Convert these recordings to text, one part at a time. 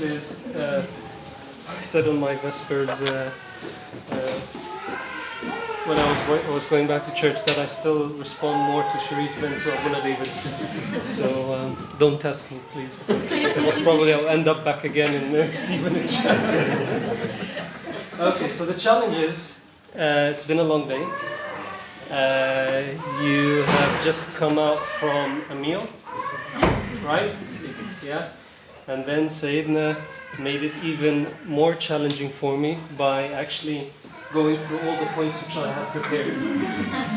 is, I said on my Vespers when I was going back to church that I still respond more to Sharif than to Abuna David. So don't test me, please. Most probably I'll end up back again in Stevenage. Okay, so the challenge is, it's been a long day. You have just come out from a meal, right? Yeah. And then Sayyidina made it even more challenging for me by actually going through all the points which I had prepared.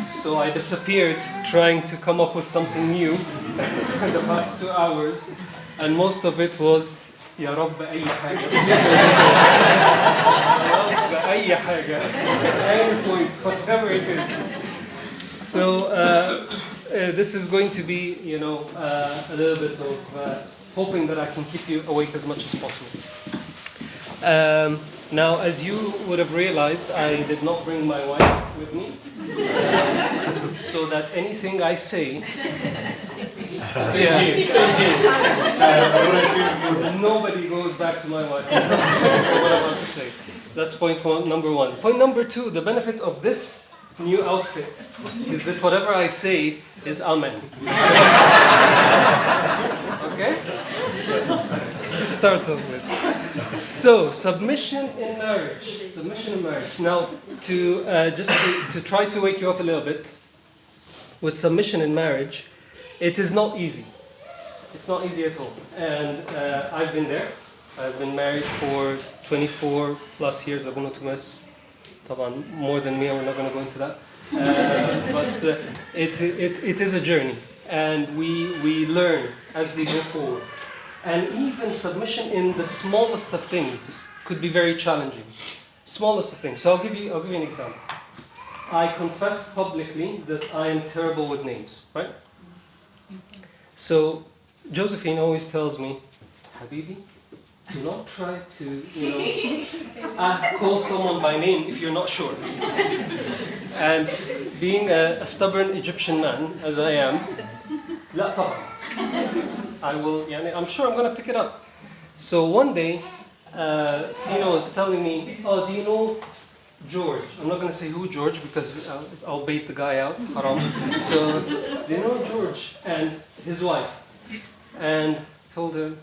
So I disappeared trying to come up with something new in the past 2 hours, and most of it was Ya Rabb أي حاجة. Ya Rabb أي حاجة. Any point, whatever it is. So this is going to be, a little bit of hoping that I can keep you awake as much as possible. Now, as you would have realized, I did not bring my wife with me, so that anything I say stays here. Nobody goes back to my wife. What I'm about to say. That's number one. Point number two, the benefit of this new outfit is that whatever I say is amen. Okay? Yes. To start off with. So, submission in marriage. Submission in marriage. Now, to try to wake you up a little bit, with submission in marriage, it is not easy. It's not easy at all. And I've been there. I've been married for 24 plus years. I'm going to miss more than me. We're not going to go into that. But it is a journey. And we learn as we go forward. And even submission in the smallest of things could be very challenging. Smallest of things. So I'll give you an example. I confess publicly that I am terrible with names, right? So Josephine always tells me, Habibi, do not try to, call someone by name if you're not sure. And being a stubborn Egyptian man, as I am, لا طبعا. I will, I'm sure I'm going to pick it up. So one day, Fino was telling me, oh, do you know George? I'm not going to say who George because I'll bait the guy out. Haram. So, do you know George and his wife? And told her,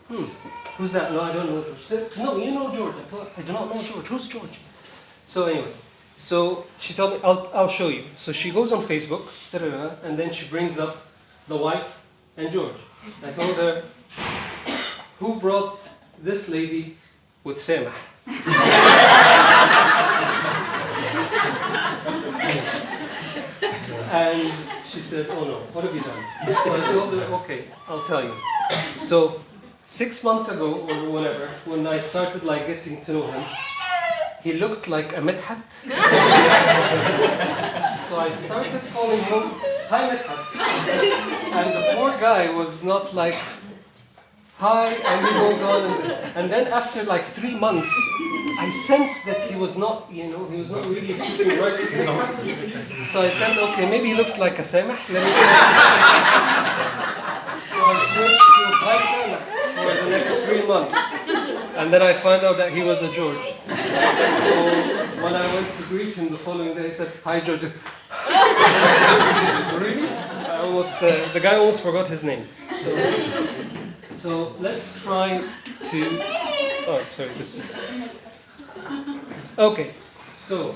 who's that? No, I don't know George. She said, no, you know George. I told her, I do not know George. Who's George? So anyway, so she told me, I'll show you. So she goes on Facebook, and then she brings up the wife and George. I told her, who brought this lady with Samah? And she said, oh no, what have you done? So I told her, okay, I'll tell you. So 6 months ago, or whatever, when I started getting to know him, he looked like a Midhat. So I started calling him, hi Midhat. And the poor guy was not like, hi, and he goes on. And then after 3 months, I sensed that he was not, he was not really sleeping right with his heart. So I said, okay, maybe he looks like a Samah. Let me So I switched to hi Samah for the next 3 months. And then I found out that he was a George. So when I went to greet him the following day, I said, hi George. Really? The guy almost forgot his name. So let's try to. Oh, sorry. This is. Okay. So.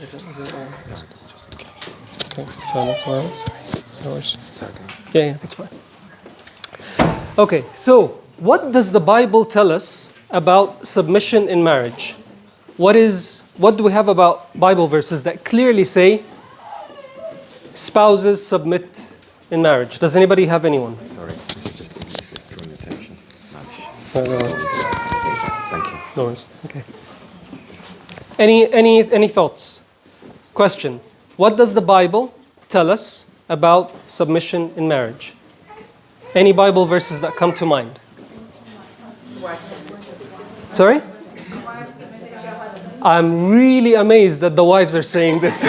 Is it all? Just in case. Okay. It's okay. Yeah, that's fine. Okay. So, what does the Bible tell us about submission in marriage? What do we have about Bible verses that clearly say spouses submit in marriage? Does anybody have anyone? Sorry, this is just a drawing attention. No. Thank you. No worries. Okay. Any thoughts? Question. What does the Bible tell us about submission in marriage? Any Bible verses that come to mind? Sorry? I'm really amazed that the wives are saying this.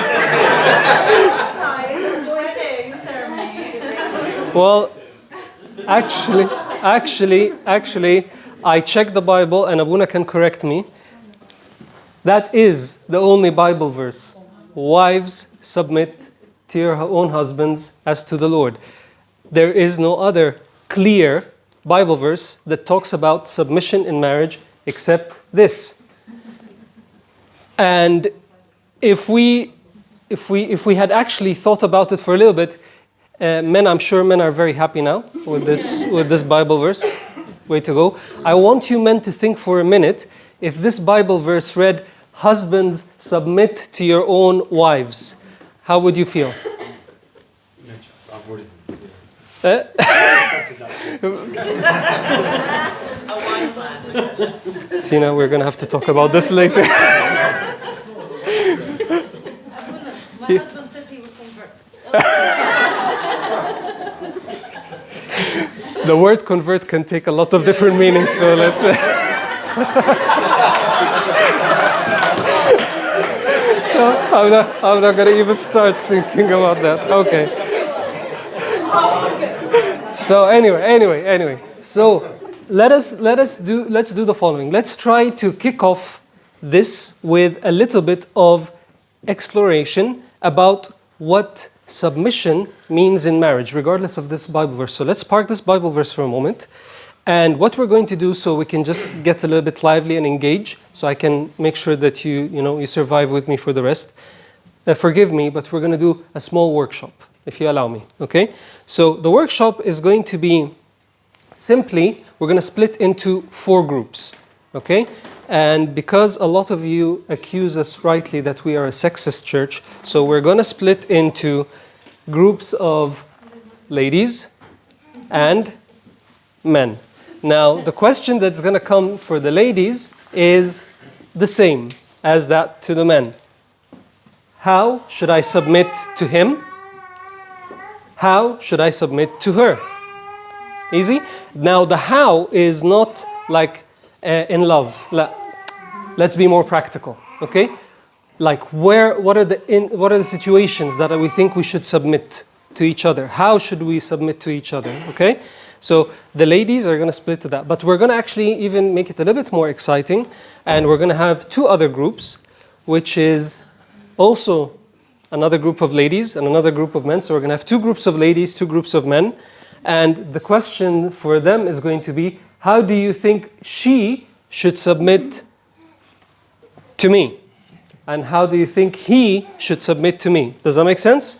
Well, actually, Actually, I checked the Bible, and Abuna can correct me. That is the only Bible verse. Wives, submit to your own husbands as to the Lord. There is no other clear Bible verse that talks about submission in marriage except this. And if we had actually thought about it for a little bit, I'm sure men are very happy now with this Bible verse. Way to go. I want you men to think for a minute, if this Bible verse read, husbands, submit to your own wives, how would you feel? Tina, we're going to have to talk about this later. My husband said he would convert. The word convert can take a lot of different meanings, so let's... I'm not going to even start thinking about that. Okay. So anyway. So let's do the following. Let's try to kick off this with a little bit of exploration about what submission means in marriage, regardless of this Bible verse. So let's park this Bible verse for a moment. And what we're going to do, so we can just get a little bit lively and engage, so I can make sure that you survive with me for the rest. Forgive me, but we're going to do a small workshop, if you allow me. Okay? So the workshop is going to be simply, we're going to split into 4 groups. Okay? And because a lot of you accuse us rightly that we are a sexist church, so we're going to split into groups of ladies and men. Now, the question that's going to come for the ladies is the same as that to the men. How should I submit to him? How should I submit to her? Easy? Now, the how is not like in love. Let's be more practical, okay? Like what are the situations that we think we should submit to each other? How should we submit to each other, okay? So the ladies are going to split to that. But we're going to actually even make it a little bit more exciting. And we're going to have 2 other groups, which is also another group of ladies and another group of men. So we're going to have 2 groups of ladies, 2 groups of men. And the question for them is going to be, how do you think she should submit to me? And how do you think he should submit to me? Does that make sense?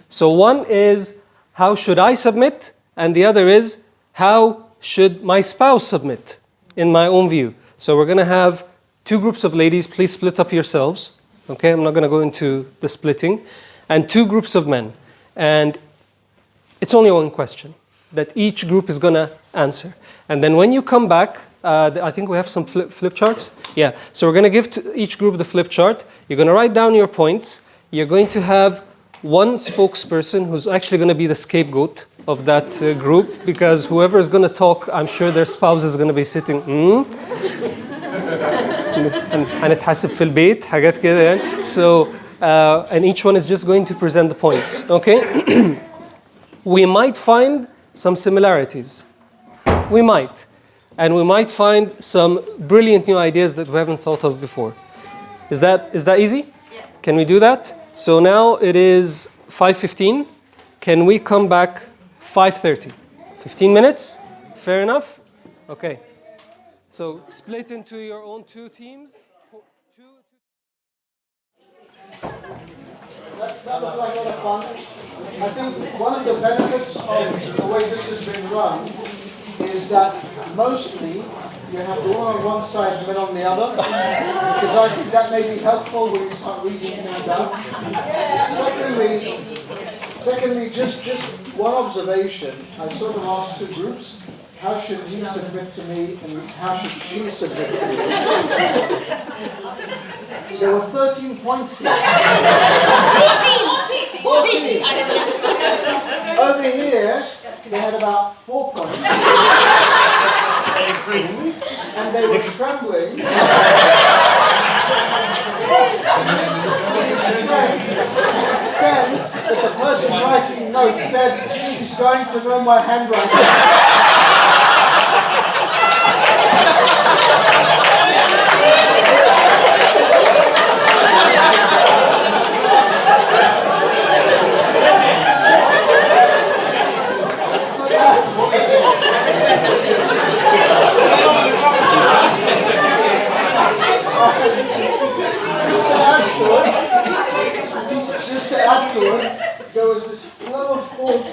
So one is, how should I submit? And the other is, how should my spouse submit, in my own view? So we're going to have 2 groups of ladies. Please split up yourselves. Okay, I'm not going to go into the splitting. And 2 groups of men. And it's only one question that each group is going to answer. And then when you come back, I think we have some flip charts. Yeah, so we're going to give to each group the flip chart. You're going to write down your points. You're going to have one spokesperson who's actually going to be the scapegoat of that group, because whoever is going to talk, I'm sure their spouse is going to be sitting هنتحاسب في البيت حاجات كده يعني. So and each one is just going to present the points. Okay. We might find some similarities. We might. And we might find some brilliant new ideas that we haven't thought of before. Is that easy? Yeah. Can we do that? So now it is 5:15. Can we come back 5:30? 15 minutes? Fair enough? Okay. So split into your own 2 teams. That looked like a lot of fun. I think one of the benefits of the way this has been run is that mostly you have the woman on one side and men on the other, because I think that may be helpful when you start reading things out. Secondly, just one observation. I sort of asked 2 groups, how should he submit to me and how should she submit to me? There were 13 points here. 14. Over here, they had about 4 points. They increased. And they were trembling. To the extent that the person writing notes said, she's going to know my handwriting. Just to add to it, there was this flow of thoughts.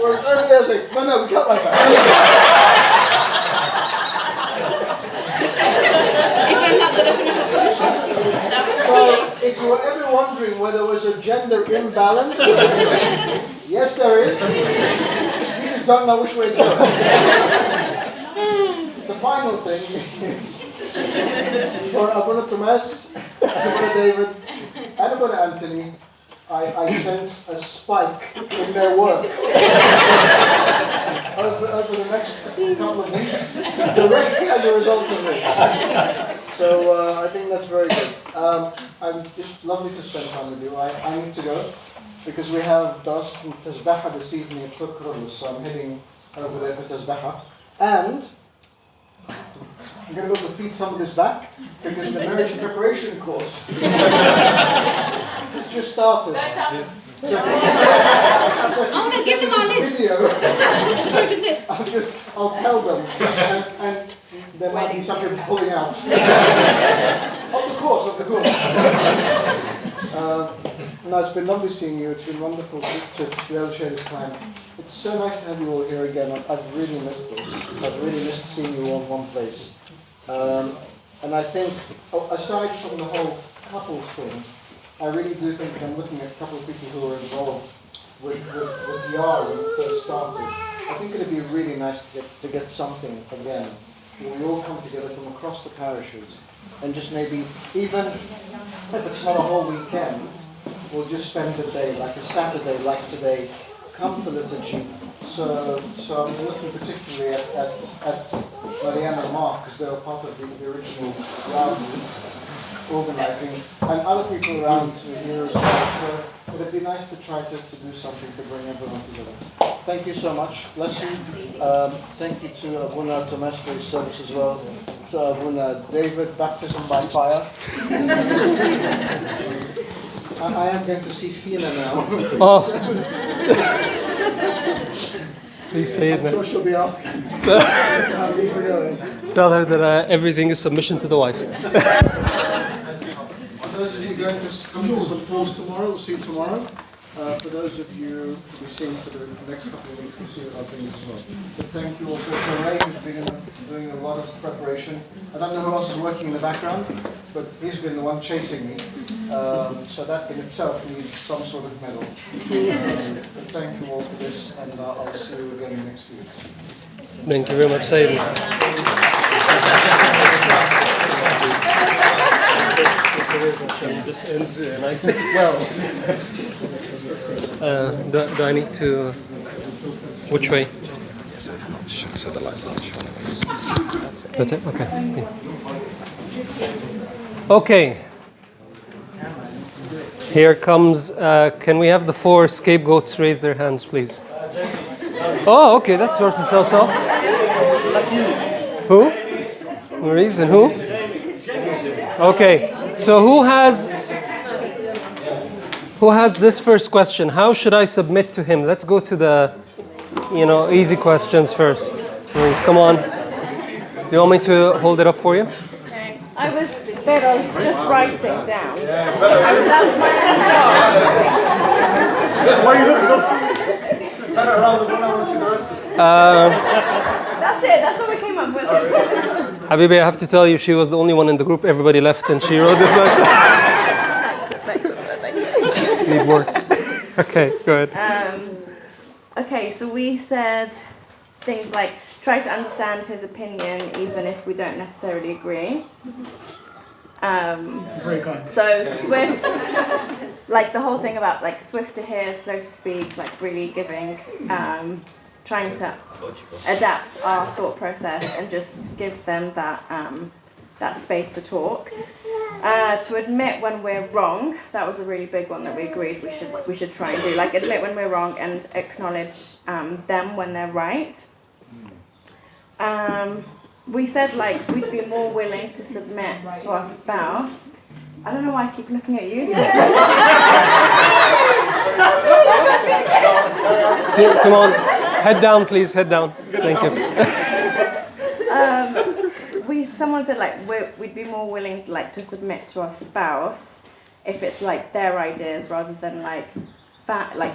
Whereas earlier I was like, no, we cut like that. Isn't that the definition of submission? So, if you were ever wondering whether there was a gender imbalance, yes, there is. You just don't know which way it's going. The final thing is for Abuna Tomas, Abuna David, and Abuna Anthony, I sense a spike in their work over the next couple of weeks, directly as a result of this. So I think that's very good. It's lovely to spend time with you. I need to go because we have Dars and Tazbaha this evening at Tukrulus, so I'm heading over there for Tazbaha. And I'm going to go to feed some of this back because the marriage preparation course has just started. Oh no, give them our list. Video. I'll tell them, and there might be some people pulling out. Of the course. No, it's been lovely seeing you. It's been wonderful to be able to share this time. It's so nice to have you all here again. I've really missed this. I've really missed seeing you all in one place. And I think, aside from the whole couples thing, I really do think I'm looking at a couple of people who are involved with YAR when it first started. I think it'd be really nice to get something again where we all come together from across the parishes and just maybe, even if it's not a whole weekend, we'll just spend a day, like a Saturday like today, come for liturgy. So I'm looking particularly at Marianne and Mark because they were part of the original organising, and other people around here as well. So it'd be nice to try to do something to bring everyone together. Thank you so much. Bless you. Thank you to Abuna Tomas for his service as well. To Abuna David, baptism by fire. I am going to see Fina now. Oh. Please say it I'm now. sure she'll be asking how things are going. Tell her that everything is submission to the wife. For those of you going to come to the falls tomorrow, we'll see you tomorrow. For those of you who will be seeing for the next couple of weeks, we'll see what I'll bring as well. But thank you also to Ray, who's been doing a lot of preparation. I don't know who else is working in the background, but he's been the one chasing me. So that in itself needs some sort of medal. But thank you all for this, and I'll see you again in the next few weeks. Thank you very much, Sayyid. This ends nicely. Well, do I need to? Which way? Yeah, so it's not so the lights aren't showing. That's it. Okay. Okay. Here comes. Can we have the 4 scapegoats raise their hands, please? Oh, okay. That sorts itself out. Who? Maurice and who? Okay. So who has this first question? How should I submit to him? Let's go to the, easy questions first. Maurice, come on. Do you want me to hold it up for you? Okay. I was just writing down. That's my job. Why are you looking? Turn it around the corner, I want to see the rest of it. That's it. That's what we came up with. Habibi, I have to tell you, she was the only one in the group. Everybody left and she wrote this myself. Thanks. Need work. Okay, go ahead. Okay, so we said things like try to understand his opinion even if we don't necessarily agree. Very kind. So swift, like the whole thing about like swift to hear, slow to speak, like really giving, trying to adapt our thought process and just give them that space to talk. To admit when we're wrong, that was a really big one that we agreed we should try and do. Like admit when we're wrong and acknowledge them when they're right. We said like we'd be more willing to submit to our spouse. I don't know why I keep looking at you. Timon, head down, please. Head down. Thank you. Someone said like we'd be more willing like to submit to our spouse if it's like their ideas rather than like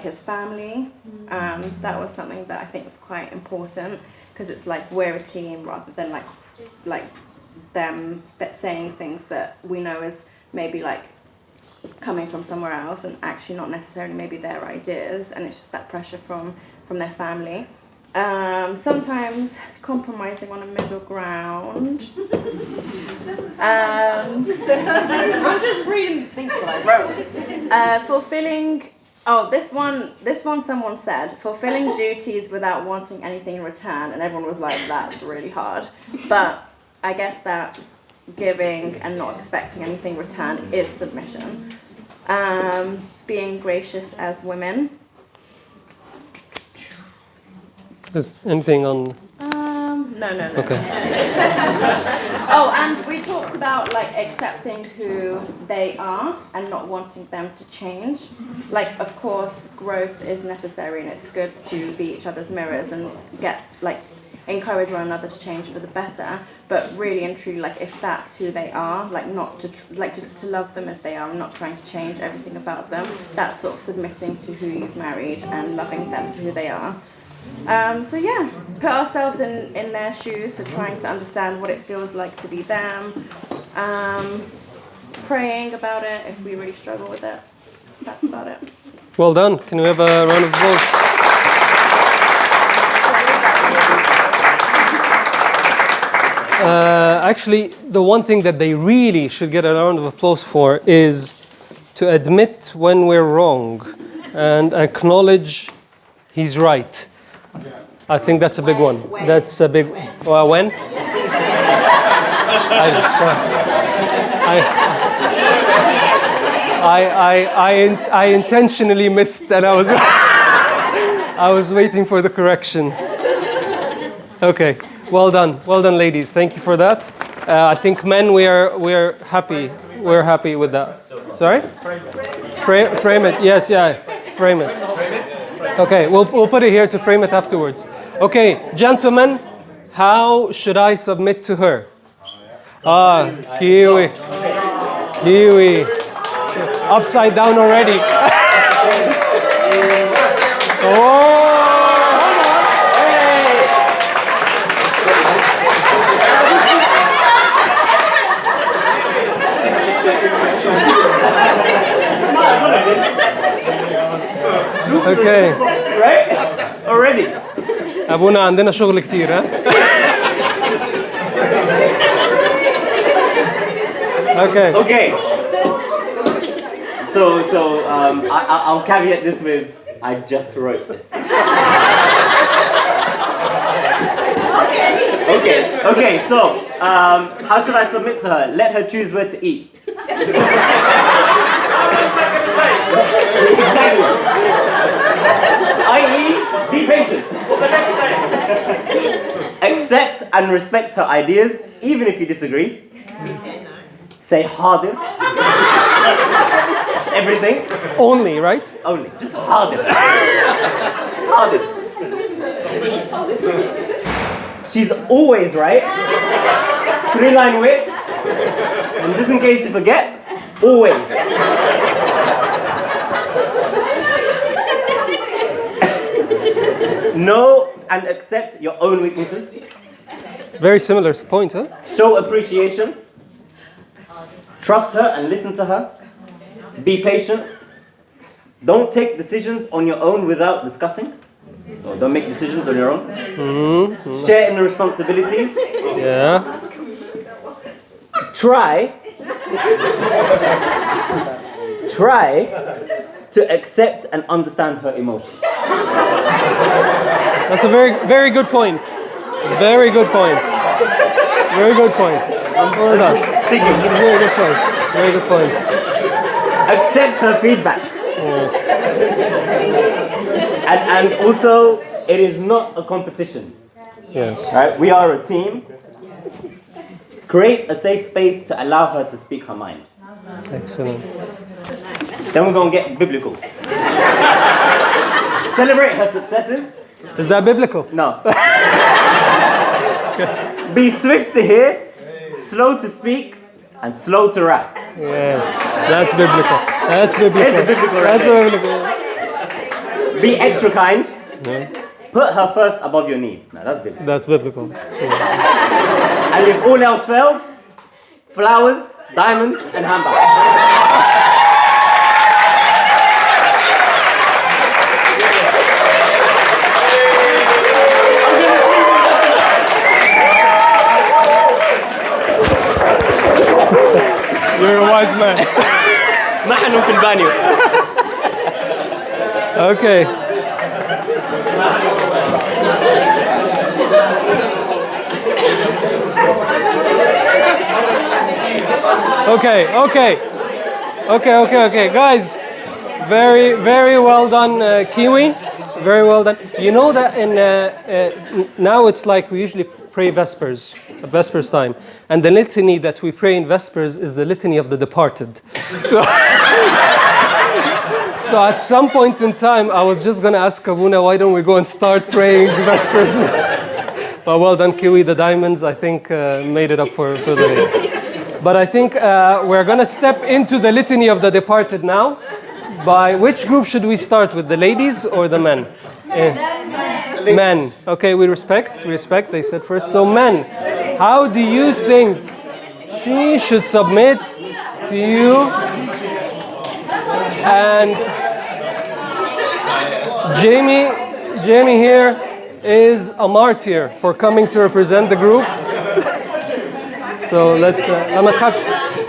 his family. That was something that I think was quite important because it's like we're a team rather than like them saying things that we know is maybe like coming from somewhere else and actually not necessarily maybe their ideas, and it's just that pressure from their family. Sometimes compromising on a middle ground. I'm just reading the things that I wrote. Fulfilling. Oh, this one. Someone said fulfilling duties without wanting anything in return, and everyone was like, "That's really hard." But I guess that giving and not expecting anything in return is submission. Being gracious as women. Is anything on? No. Okay. Oh, and we talked about like accepting who they are and not wanting them to change. Like, of course, growth is necessary and it's good to be each other's mirrors and encourage one another to change for the better. But really and truly, like if that's who they are, like not to to love them as they are and not trying to change everything about them. That's sort of submitting to who you've married and loving them for who they are. So yeah, put ourselves in their shoes, so trying to understand what it feels like to be them, praying about it if we really struggle with it. That's about it. Well done. Can we have a round of applause? Actually, the one thing that they really should get a round of applause for is to admit when we're wrong and acknowledge he's right. I think that's a big one. That's a big. Well, when? I intentionally missed, and I was waiting for the correction. Okay, well done, ladies. Thank you for that. I think men, we're happy. We're happy with that. Sorry? Frame it. Yes, yeah. Frame it. Okay, we'll put it here to frame it afterwards. Okay, gentlemen, how should I submit to her? Kiwi. Upside down already. Okay. Right? Already. أبونا عندنا شغل كتير ها. Okay. Okay. So I'll caveat this with I just wrote this. Okay. So how should I submit to her? Let her choose where to eat. Exactly. I.e., be patient. Accept and respect her ideas, even if you disagree. Say harden. Everything. Only, right? Only. Just harden. Harden. She's always right. 3-line wit. And just in case you forget, always. Know and accept your own weaknesses. Very similar point, huh? Show appreciation. Trust her and listen to her. Be patient. Don't take decisions on your own without discussing. Or don't make decisions on your own. Share in the responsibilities. Yeah. Try to accept and understand her emotions. That's a very, very good point. Very good point. Very good point. Well done. Very good point. Very good point. Accept her feedback. And also, it is not a competition. Yes. Right? We are a team. Create a safe space to allow her to speak her mind. Excellent. Then we're going to get biblical. Celebrate her successes. Is that biblical? No. Be swift to hear, slow to speak, and slow to wrath. Yes, that's biblical. That's biblical. It's biblical right That's there. biblical. Be extra kind. Put her first above your needs. Now that's biblical. That's biblical. And if all else fails, flowers, diamonds, and handbags. You're a wise man. ما حنون في البانيو. Okay. Okay. Guys, very well done, Kiwi. Very well done. You know that now it's like we usually pray Vespers time. And the litany that we pray in Vespers is the litany of the departed. So, so at some point in time, I was just going to ask Abuna, why don't we go and start praying Vespers? But well done, Kiwi. The diamonds, I think, made it up for the day. But I think we're going to step into the litany of the departed now. By which group should we start with, the ladies or the men? Men. Okay, we respect. They said first. So men, how do you think she should submit to you? And Jamie here is a martyr for coming to represent the group. So let's.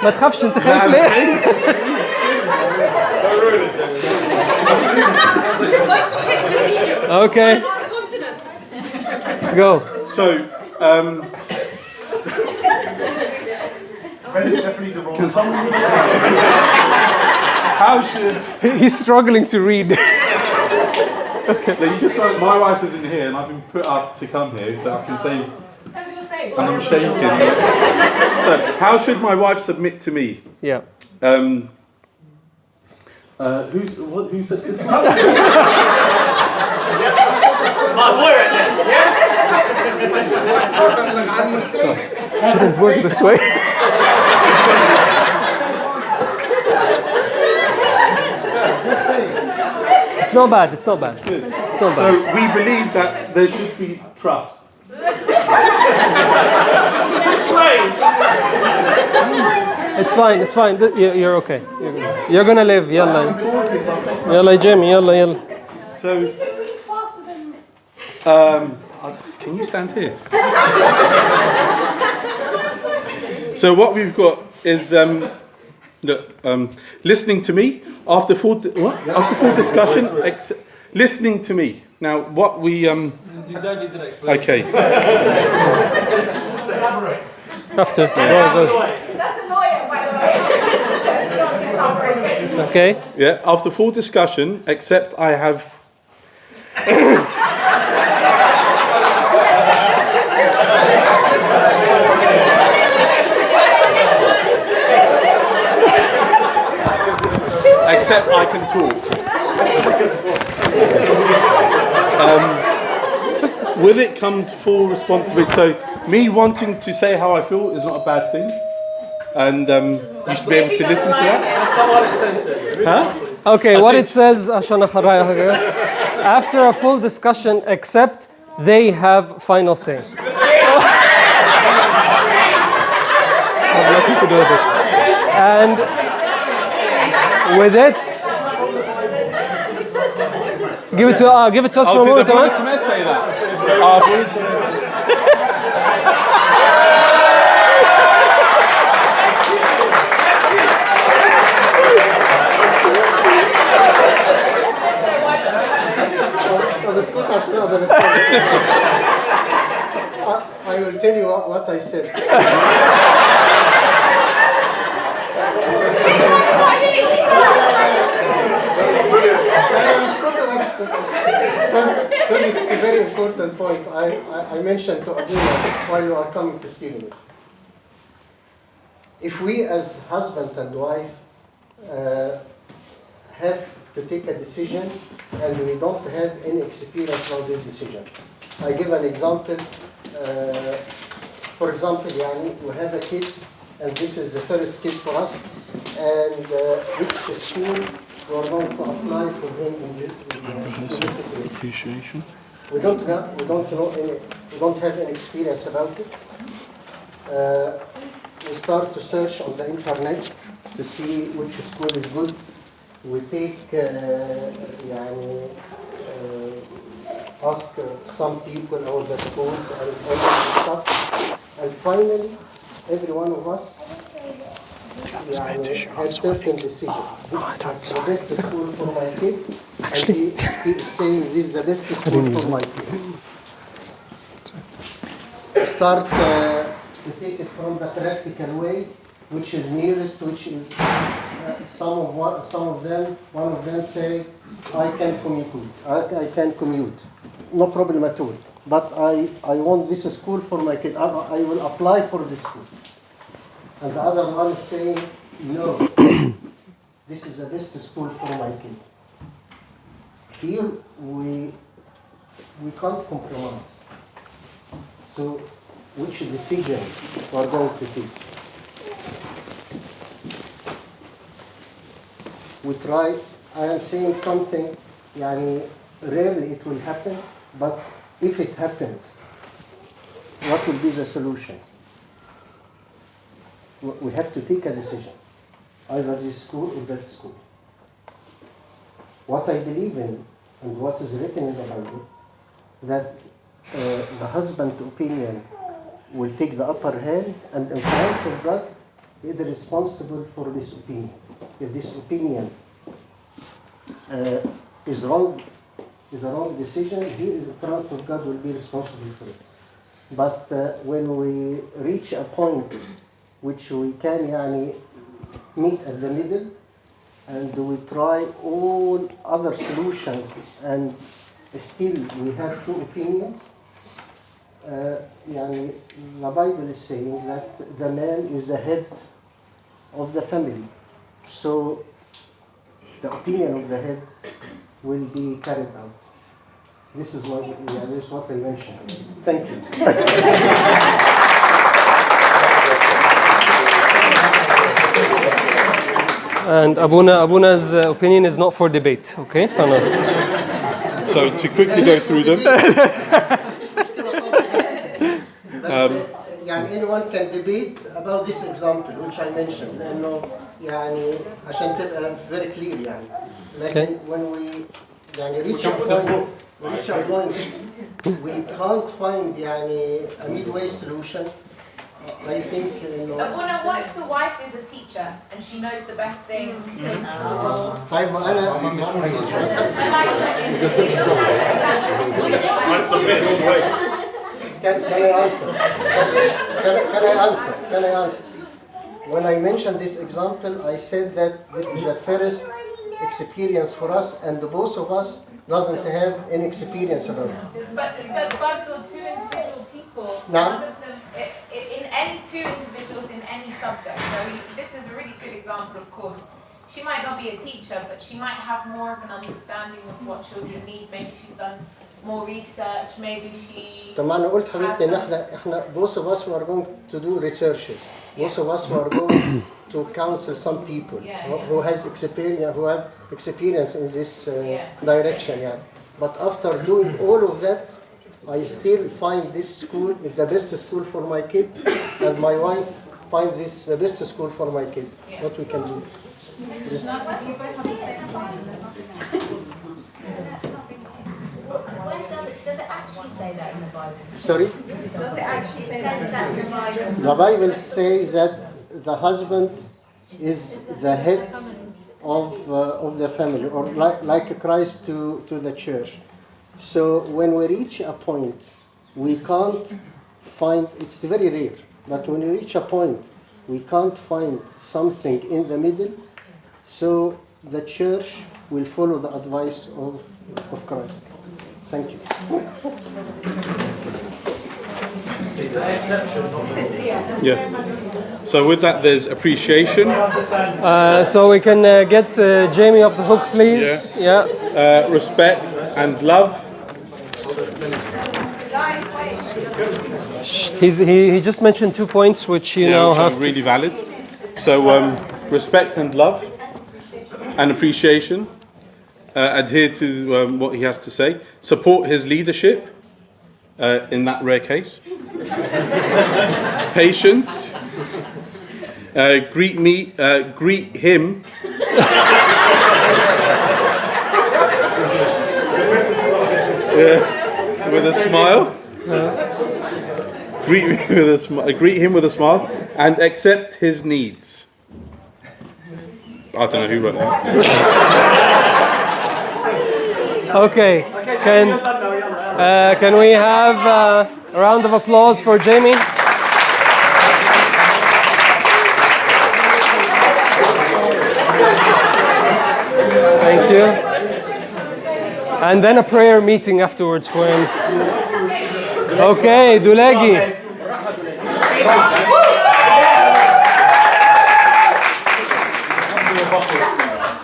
ما تخافش انت خايف ليه؟ Okay. Go. So, can someone how should He's struggling to read. so you just like my wife is in here and I've been put up to come here so I can say and I'm shaking. So how should my wife submit to me? Yeah. Who said this? Shouldn't work this way. It's not bad. It's not bad. So we believe that there should be trust. It's fine. You're okay. You're gonna live. Yalla, Jamie. Yalla. So, can you stand here? So what we've got is listening to me after full discussion. Listening to me. Now, what we You don't need the next. Okay. Have to. Go. That's a lawyer, by the way. Okay. Yeah. After full discussion, except I have. Except I can talk. With it comes full responsibility. So me wanting to say how I feel is not a bad thing. And you should be able to listen to that. That's not what it says. Huh? Okay, what it says, after a full discussion, except they have final say. Have nothing to do with this. And with it, give it to us for a moment. Did the Brother Smith say that? I will tell you what I said. Because it's a very important point. I mentioned to Abuna while you are coming to Stephen. If we as husband and wife have to take a decision and we don't have any experience on this decision. I give an example. For example, we have a kid, and this is the first kid for us, and which school we are going to apply for him in this situation. Appreciation. We don't have any experience about it. We start to search on the internet to see which school is good. We take, ask some people about the schools and all that stuff. And finally, every one of us has certain decision. This is the best school for my kid. Actually, he is saying this is the best school for my kid. Start to take it from the practical way, which is nearest, which is one of them say, I can commute, no problem at all. But I want this school for my kid. I will apply for this school. And the other one is saying, no, this is the best school for my kid. Here we can't compromise. So which decision we are going to take? We try. I am saying something, rarely it will happen, but if it happens, what will be the solution? We have to take a decision, either this school or that school. What I believe in and what is written in the Bible, that the husband's opinion will take the upper hand, and in front of God, he is responsible for this opinion. If this opinion is wrong, is a wrong decision, he in front of God will be responsible for it. But when we reach a point which we can meet at the middle, and we try all other solutions, and still we have two opinions, the Bible is saying that the man is the head of the family. So the opinion of the head will be carried out. This is what I mentioned. Thank you. And Abuna's opinion is not for debate, okay? So to quickly go through them. Anyone can debate about this example which I mentioned. عشان تبقى very clear لكن when we reach a point we can't find a midway solution. I think Abuna, what if the wife is a teacher and she knows the best thing for school? طيب I submit all the way. Can I answer? Can I answer? When I mentioned this example, I said that this is the first experience for us, and both of us doesn't have any experience about it. But Bardo, two individual people, Now, one of them, in any two individuals in any subject. So this is a really good example, of course. She might not be a teacher, but she might have more of an understanding of what children need. Maybe she's done more research. Maybe she. طب ما أنا قلت حبيبتي إن إحنا both of us were going to do researches. Both of us were going to counsel some people who have experience in this direction. Yeah. But after doing all of that, I still find this school is the best school for my kid, and my wife finds this the best school for my kid. What we can do? Does it actually say that in the Bible? Sorry? Does it actually say that in the Bible? The Bible says that the husband is the head of the family, or like Christ to the church. So when we reach a point, we can't find, it's very rare, but when we reach a point, we can't find something in the middle, so the church will follow the advice of Christ. Thank you. Yeah. So with that, there's appreciation, So we can get Jamie off the hook, please. Yeah. respect, and love. He just mentioned 2 points which you now Which are have to. really valid. So respect and love, and appreciation. Adhere to what he has to say. Support his leadership. In that rare case. Patience. Greet him. With a smile. Greet him with a smile, and accept his needs. I don't know who wrote that. Okay. Can we have a round of applause for Jamie? Thank you. And then a prayer meeting afterwards for him. Okay, Dulegi.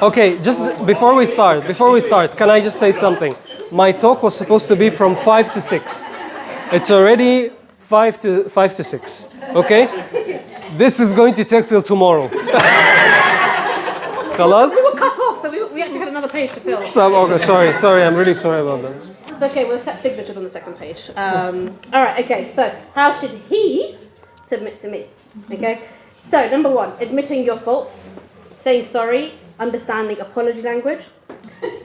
Okay, just before we start, can I just say something? My talk was supposed to be from 5 to 6. It's already 5 to 6. Okay? This is going to take till tomorrow. Khalas? We were cut off, so we actually had another page to fill. Okay, sorry, I'm really sorry about that. It's okay, we'll set signatures on the second page. Alright, okay, so how should he submit to me? Okay? So, number 1, admitting your faults, saying sorry, understanding apology language.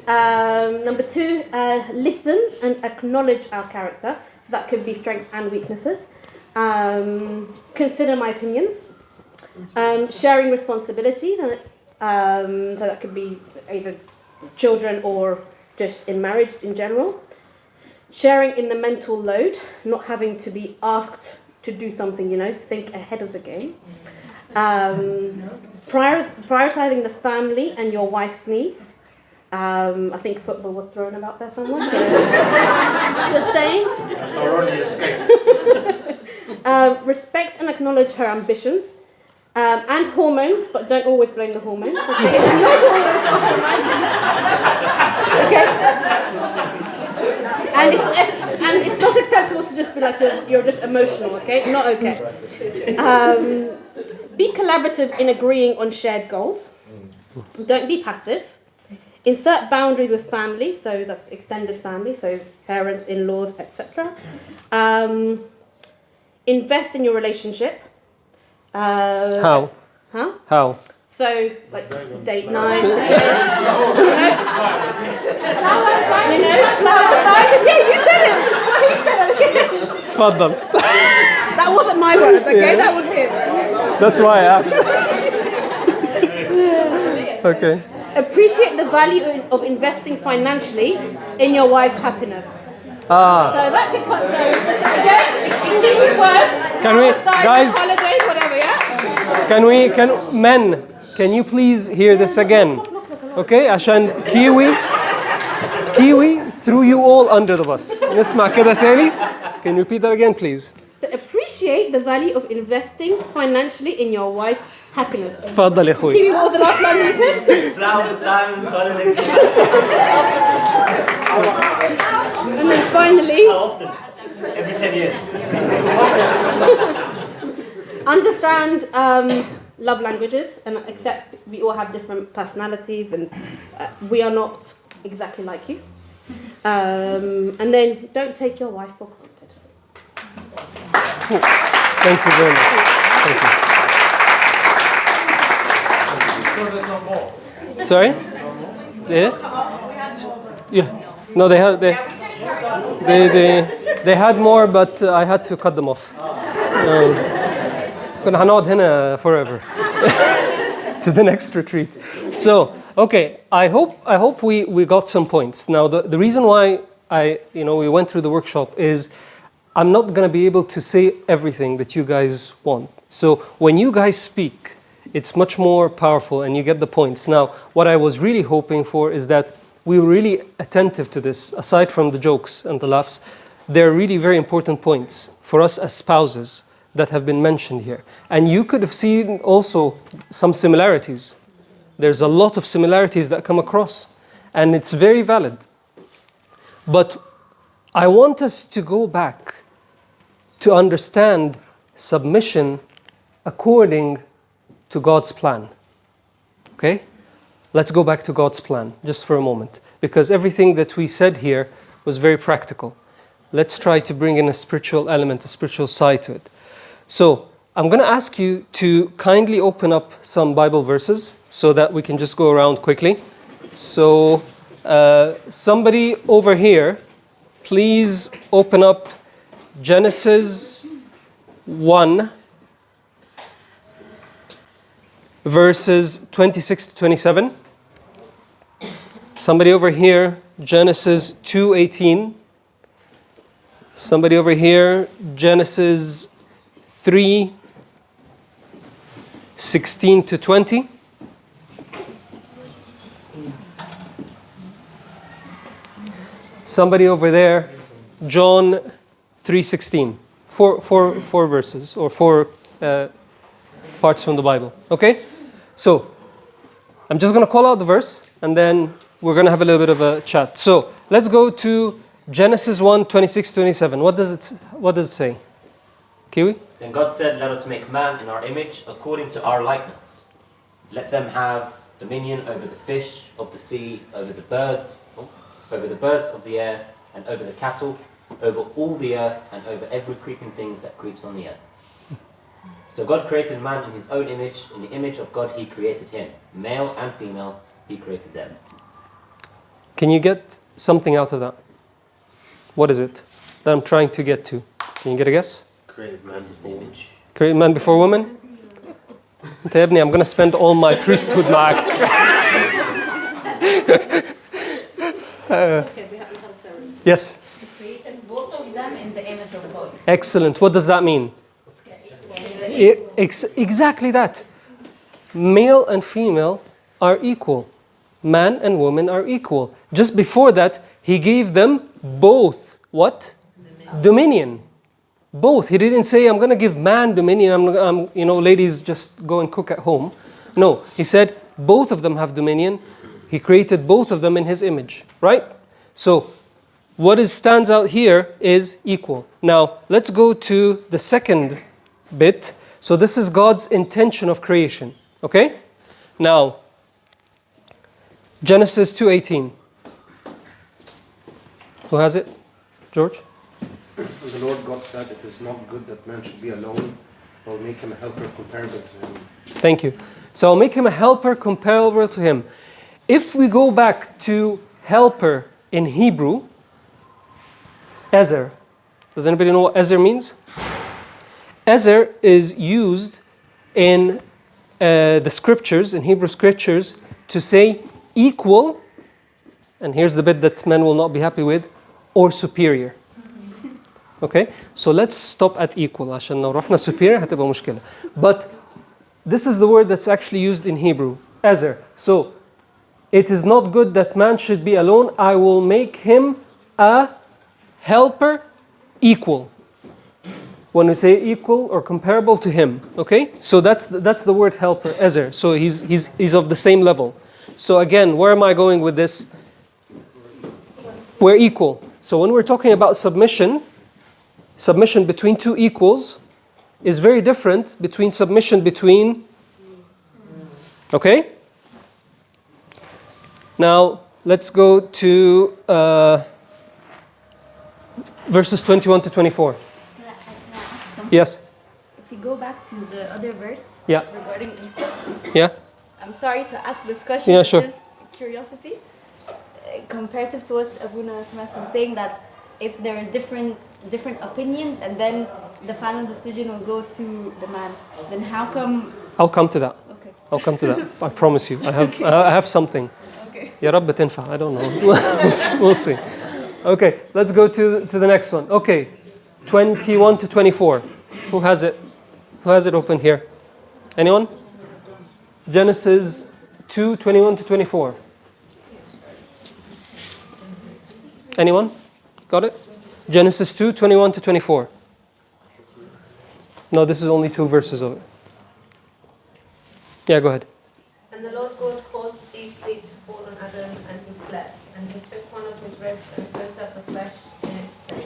Number 2, listen and acknowledge our character. So that could be strengths and weaknesses. Consider my opinions. Sharing responsibilities. So that could be either children or just in marriage in general. Sharing in the mental load, not having to be asked to do something, think ahead of the game. Prioritizing the family and your wife's needs. I think football was thrown about there somewhere. Just saying. That's our only escape. Respect and acknowledge her ambitions. And hormones, but don't always blame the hormones. Okay? Okay. And it's not acceptable to just be like you're just emotional, okay? Not okay. Be collaborative in agreeing on shared goals. Don't be passive. Insert boundaries with family, so that's extended family, so parents, in-laws, etc. Invest in your relationship. How? Huh? How? So, like, date night. Flowers, diamonds. Yeah, you said it. Tfaddal. That wasn't my word, okay? Yeah. That was his. That's why I asked. Okay. Appreciate the value of investing financially in your wife's happiness. So that could cut English words. Can we, guys? Holidays, whatever, yeah? Men, can you please hear this again? Okay, عشان Kiwi threw you all under the bus. نسمع كده تاني. Can you repeat that again, please? So appreciate the value of investing financially in your wife's happiness. تفضل يا اخوي. Kiwi, what was the last line you said? Flowers, diamonds, holidays. And then finally, How often? Every 10 years. understand love languages and accept we all have different personalities and we are not exactly like you. And then don't take your wife for granted. Thank you very much. Thank you. Sorry? Yeah? Yeah. No, they had more, but I had to cut them off. كنا هنقعد هنا forever to the next retreat. So, okay, I hope we got some points. Now, the reason why we went through the workshop is I'm not going to be able to say everything that you guys want. So when you guys speak, it's much more powerful and you get the points. Now, what I was really hoping for is that we were really attentive to this, aside from the jokes and the laughs, they're really very important points for us as spouses that have been mentioned here. And you could have seen also some similarities. There's a lot of similarities that come across, and it's very valid. But I want us to go back to understand submission according to God's plan. Okay? Let's go back to God's plan just for a moment, because everything that we said here was very practical. Let's try to bring in a spiritual element, a spiritual side to it. So I'm going to ask you to kindly open up some Bible verses so that we can just go around quickly. So somebody over here, please open up Genesis 1, verses 26 to 27. Somebody over here, Genesis 2:18. Somebody over here, Genesis 3:16 to 20. Somebody over there, John 3:16. Four verses, or four parts from the Bible. Okay? So, I'm just going to call out the verse, and then we're going to have a little bit of a chat. So, let's go to Genesis 1, 26, 27. What does it say? Kiwi? Then God said, let us make man in our image, according to our likeness. Let them have dominion over the fish of the sea, over the birds of the air, and over the cattle, over all the earth, and over every creeping thing that creeps on the earth. So God created man in his own image. In the image of God he created him. Male and female, he created them. Can you get something out of that? What is it that I'm trying to get to? Can you get a guess? Created man before woman. Created man before woman? I'm going to spend all my priesthood mark. Yes? Created both of them in the image of God. Excellent. What does that mean? Exactly that. Male and female are equal. Man and woman are equal. Just before that, he gave them both what? Dominion. Both. He didn't say, I'm going to give man dominion. Ladies, just go and cook at home. No, he said, both of them have dominion. He created both of them in his image. Right? So, what stands out here is equal. Now, let's go to the second bit. So, this is God's intention of creation. Okay? Now, Genesis 2:18. Who has it? George? And the Lord God said, it is not good that man should be alone. I will make him a helper comparable to him. Thank you. So I'll make him a helper comparable to him. If we go back to helper in Hebrew, Ezer. Does anybody know what Ezer means? Ezer is used in the scriptures, in Hebrew scriptures, to say equal, and here's the bit that men will not be happy with, or superior. Okay? So let's stop at equal. عشان لو رحنا superior هتبقى مشكلة. But this is the word that's actually used in Hebrew, Ezer. So it is not good that man should be alone. I will make him a helper equal. When we say equal or comparable to him, okay? So that's the word helper, Ezer. So he's of the same level. So again, where am I going with this? We're equal. So when we're talking about submission between two equals is very different between submission between, okay? Now, let's go to verses 21 to 24. Can I ask something? Yes. If you go back to the other verse Yeah. regarding equal, Yeah. I'm sorry to ask this question. Yeah, sure. Just curiosity. Comparative to what Abuna Tomas was saying, that if there is different opinions and then the final decision will go to the man, then how come? I'll come to that. Okay. I'll come to that. I promise you. I have something. Okay. Ya Rabb tinfa. I don't know. We'll see. Okay, let's go to the next one. Okay, 21 to 24. Who has it? Who has it open here? Anyone? Genesis 2, 21 to 24. Anyone? Got it? Genesis 2, 21 to 24. No, this is only 2 verses of it. Yeah, go ahead. And the Lord God caused deep sleep to fall on Adam, and he slept. And he took one of his ribs and closed up the flesh in its place.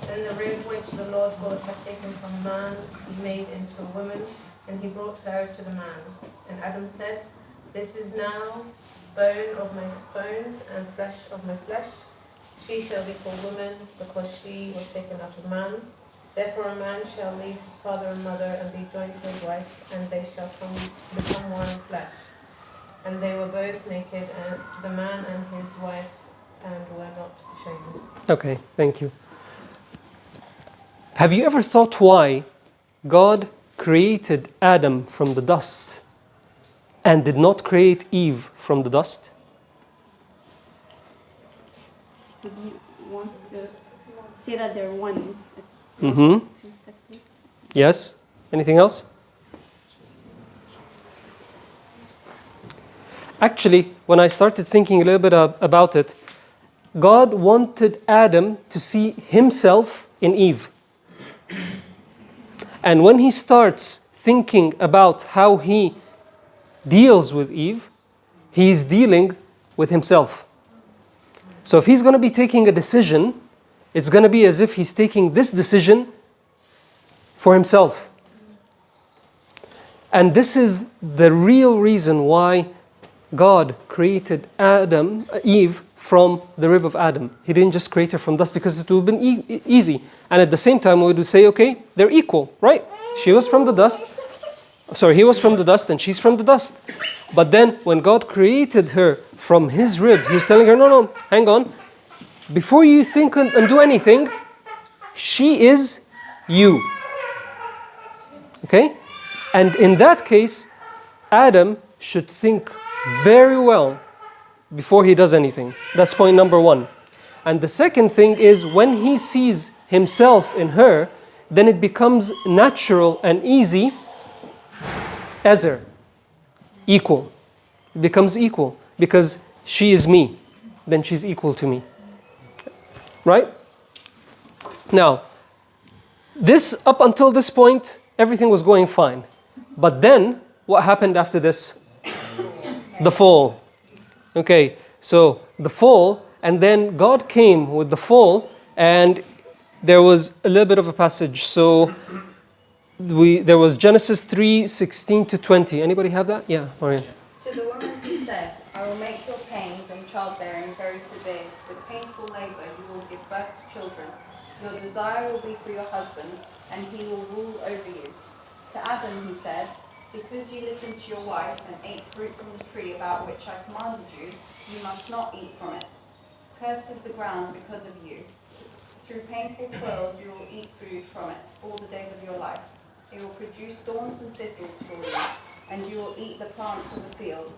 Then the rib which the Lord God had taken from man, he made into a woman, and he brought her to the man. And Adam said, This is now bone of my bones and flesh of my flesh. She shall be called woman, because she was taken out of man. Therefore a man shall leave his father and mother and be joined to his wife, and they shall become one flesh. And they were both naked, and the man and his wife, and were not ashamed. Okay, thank you. Have you ever thought why God created Adam from the dust and did not create Eve from the dust? So he wants to say that they're one. Mm-hmm. Two separate. Yes? Anything else? Actually, when I started thinking a little bit about it, God wanted Adam to see himself in Eve. And when he starts thinking about how he deals with Eve, he's dealing with himself. So if he's going to be taking a decision, it's going to be as if he's taking this decision for himself. And this is the real reason why God created Eve from the rib of Adam. He didn't just create her from dust because it would have been easy. And at the same time, we would say, okay, they're equal, right? She was from the dust. Sorry, he was from the dust and she's from the dust. But then when God created her from his rib, he was telling her, no, hang on. Before you think and do anything, she is you. Okay? And in that case, Adam should think very well before he does anything. That's point number 1. And the second thing is when he sees himself in her, then it becomes natural and easy as her. Equal. It becomes equal because she is me. Then she's equal to me. Right? Now, up until this point, everything was going fine. But then, what happened after this? The fall. Okay, so the fall, and then God came with the fall, and there was a little bit of a passage. So there was Genesis 3:16 to 20. Anybody have that? Yeah, Mariam. To the woman he said, I will make your pains and childbearing very severe. With painful labor you will give birth to children. Your desire will be for your husband, and he will rule over you. To Adam he said, because you listened to your wife and ate fruit from the tree about which I commanded you, you must not eat from it. Cursed is the ground because of you. Through painful toil you will eat food from it all the days of your life. It will produce thorns and thistles for you, and you will eat the plants of the field.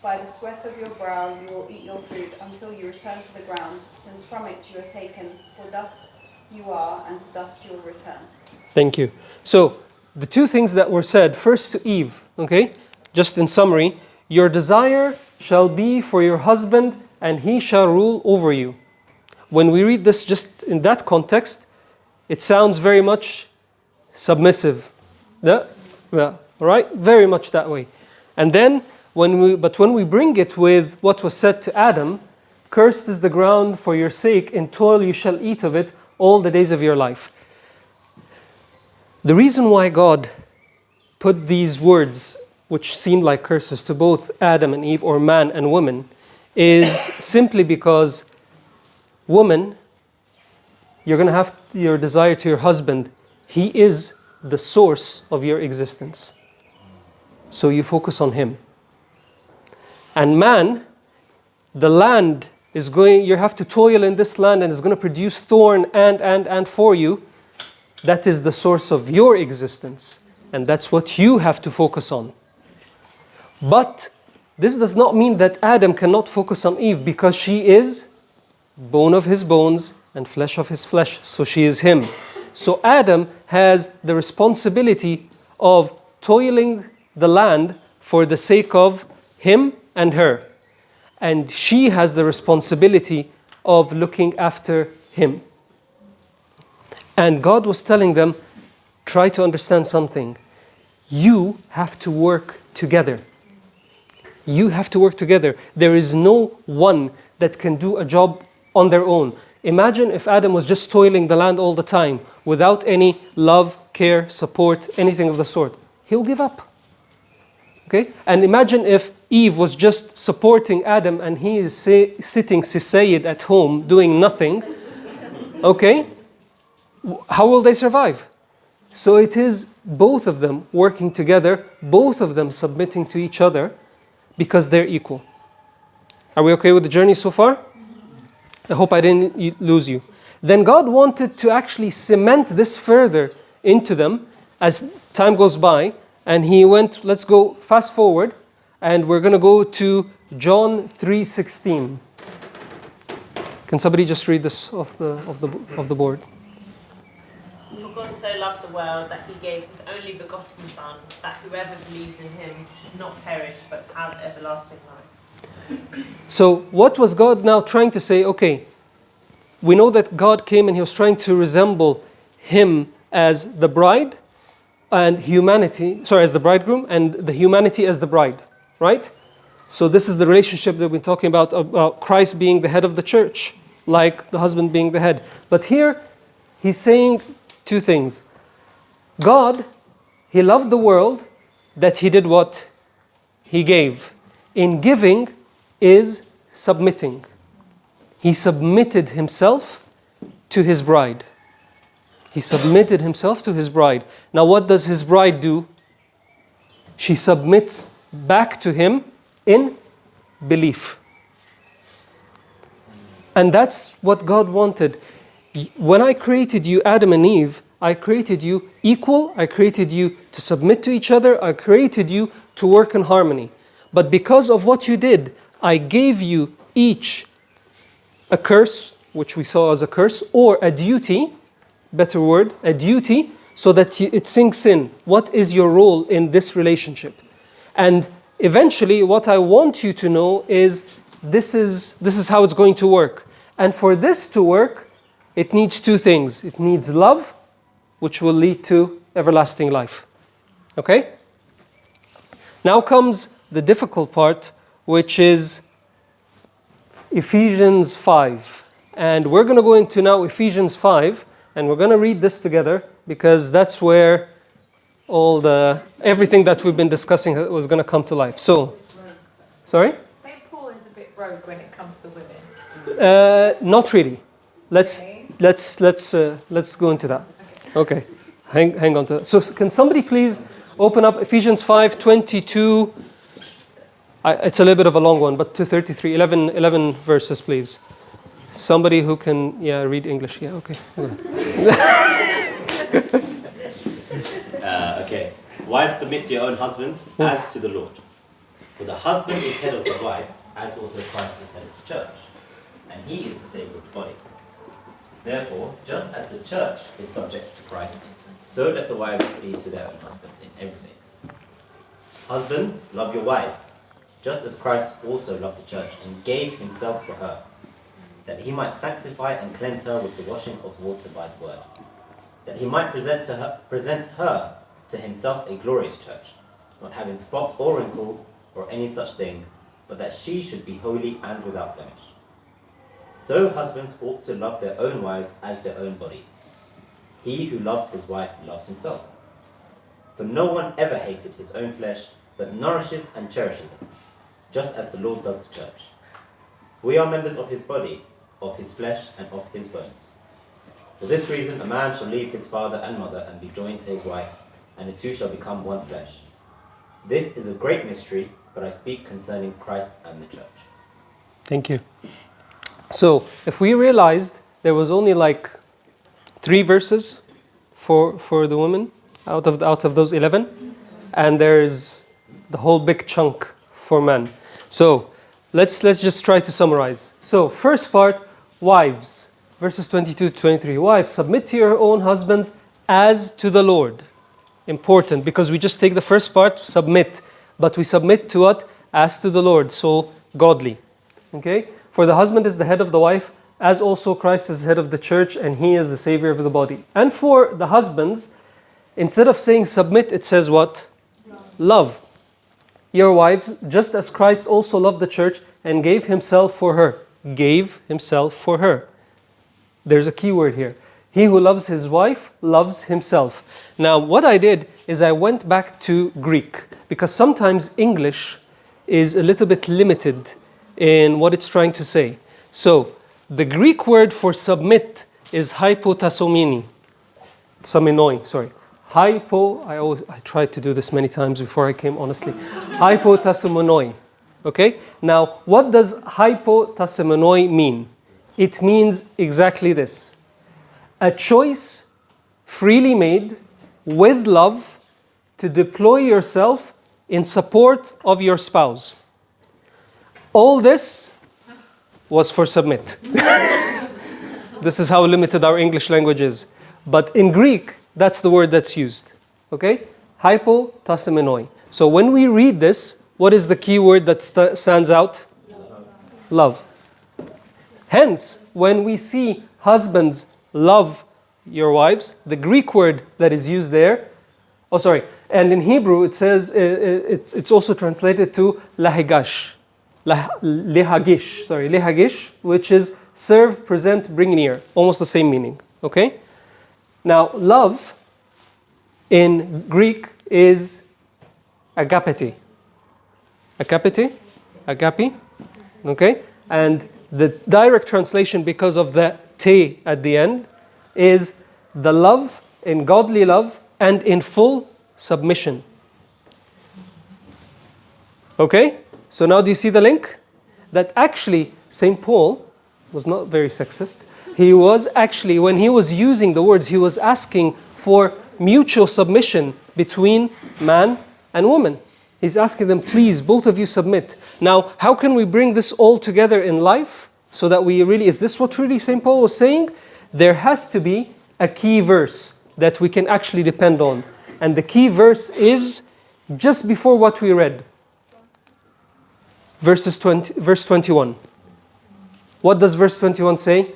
By the sweat of your brow you will eat your food until you return to the ground, since from it you are taken, for dust you are, and to dust you will return. Thank you. So, the two things that were said, first to Eve, okay? Just in summary, your desire shall be for your husband, and he shall rule over you. When we read this just in that context, it sounds very much submissive. Yeah, right? Very much that way. And then, when we bring it with what was said to Adam, cursed is the ground for your sake, in toil you shall eat of it all the days of your life. The reason why God put these words, which seem like curses to both Adam and Eve, or man and woman, is simply because, woman, you're going to have your desire to your husband. He is the source of your existence. So you focus on him. And man, the land is going, you have to toil in this land and it's going to produce thorn and for you. That is the source of your existence. And that's what you have to focus on. But this does not mean that Adam cannot focus on Eve, because she is bone of his bones and flesh of his flesh. So she is him. So Adam has the responsibility of toiling the land for the sake of him and her. And she has the responsibility of looking after him. And God was telling them, try to understand something. You have to work together. You have to work together. There is no one that can do a job on their own. Imagine if Adam was just toiling the land all the time without any love, care, support, anything of the sort. He'll give up. Okay? And imagine if Eve was just supporting Adam and he is sitting sisayid at home doing nothing. Okay? How will they survive? So it is both of them working together, both of them submitting to each other because they're equal. Are we okay with the journey so far? I hope I didn't lose you. Then God wanted to actually cement this further into them as time goes by. And he went, let's go fast forward. And we're going to go to John 3:16. Can somebody just read this off the board? For God so loved the world that he gave his only begotten Son, that whoever believes in him should not perish but have everlasting life. So what was God now trying to say? Okay, we know that God came and he was trying to resemble him as the bride and humanity, as the bridegroom, and the humanity as the bride, right? So this is the relationship that we've been talking about Christ being the head of the church, like the husband being the head. But here he's saying two things. God, he loved the world that he did what? He gave. In giving is submitting. He submitted himself to his bride. He submitted himself to his bride. Now what does his bride do? She submits back to him in belief. And that's what God wanted. When I created you, Adam and Eve, I created you equal. I created you to submit to each other. I created you to work in harmony. But because of what you did, I gave you each a curse, which we saw as a curse, or a duty, better word, a duty, so that it sinks in. What is your role in this relationship? And eventually, what I want you to know is this is how it's going to work. And for this to work, it needs two things. It needs love, which will lead to everlasting life. Okay? Now comes the difficult part, which is Ephesians 5. And we're going to go into now Ephesians 5, and we're going to read this together because that's where everything that we've been discussing was going to come to life. So, sorry? St. Paul is a bit rogue when it comes to women. Not really. Let's go into that. Okay. Hang on to that. So can somebody please open up Ephesians 5:22. It's a little bit of a long one, but to 33, 11 verses, please. Somebody who can, read English. Yeah, okay. Okay. Wives, submit to your own husbands as to the Lord. For the husband is head of the wife, as also Christ is head of the church. And he is the Savior of the body. Therefore, just as the church is subject to Christ, so let the wives be to their own husbands in everything. Husbands, love your wives, just as Christ also loved the church and gave himself for her, that he might sanctify and cleanse her with the washing of water by the word, that he might present her to himself a glorious church, not having spot or wrinkle or any such thing, but that she should be holy and without blemish. So husbands ought to love their own wives as their own bodies. He who loves his wife loves himself. For no one ever hated his own flesh, but nourishes and cherishes it, just as the Lord does the church. We are members of his body, of his flesh, and of his bones. For this reason a man shall leave his father and mother and be joined to his wife, and the two shall become one flesh. This is a great mystery, but I speak concerning Christ and the church. Thank you. So, if we realized there was only like 3 verses for the women out of those 11, and there's the whole big chunk for men. So, let's just try to summarize. So, first part, wives, verses 22 to 23. Wives, submit to your own husbands as to the Lord. Important, because we just take the first part, submit, but we submit to what? As to the Lord, so godly. Okay? For the husband is the head of the wife, as also Christ is head of the church and he is the savior of the body. And for the husbands, instead of saying submit, it says what? Love your wives, just as Christ also loved the church and gave himself for her. Gave himself for her. There's a key word here. He who loves his wife loves himself. Now, what I did is I went back to Greek, because sometimes English is a little bit limited in what it's trying to say. So, the Greek word for submit is hypotasomini. Saminoi, sorry. I tried to do this many times before I came, honestly. Hypotasomoi. Okay? Now, what does hypotasomoi mean? It means exactly this. A choice freely made with love to deploy yourself in support of your spouse. All this was for submit. This is how limited our English language is. But in Greek, that's the word that's used. Okay? Hypotasomoi. So when we read this, what is the key word that stands out? Love. Hence, when we see husbands love your wives, the Greek word that is used there, and in Hebrew it says, it's also translated to lahigash, lehagish, which is serve, present, bring near, almost the same meaning, okay? Now, love in Greek is agapete, okay? And the direct translation, because of the te at the end, is the love in godly love and in full submission. Okay? So now do you see the link? That actually St. Paul was not very sexist. He was actually, when he was using the words, he was asking for mutual submission between man and woman. He's asking them, please, both of you submit. Now, how can we bring this all together in life so that we really, is this what really St. Paul was saying? There has to be a key verse that we can actually depend on. And the key verse is just before what we read. Verse 21. What does verse 21 say?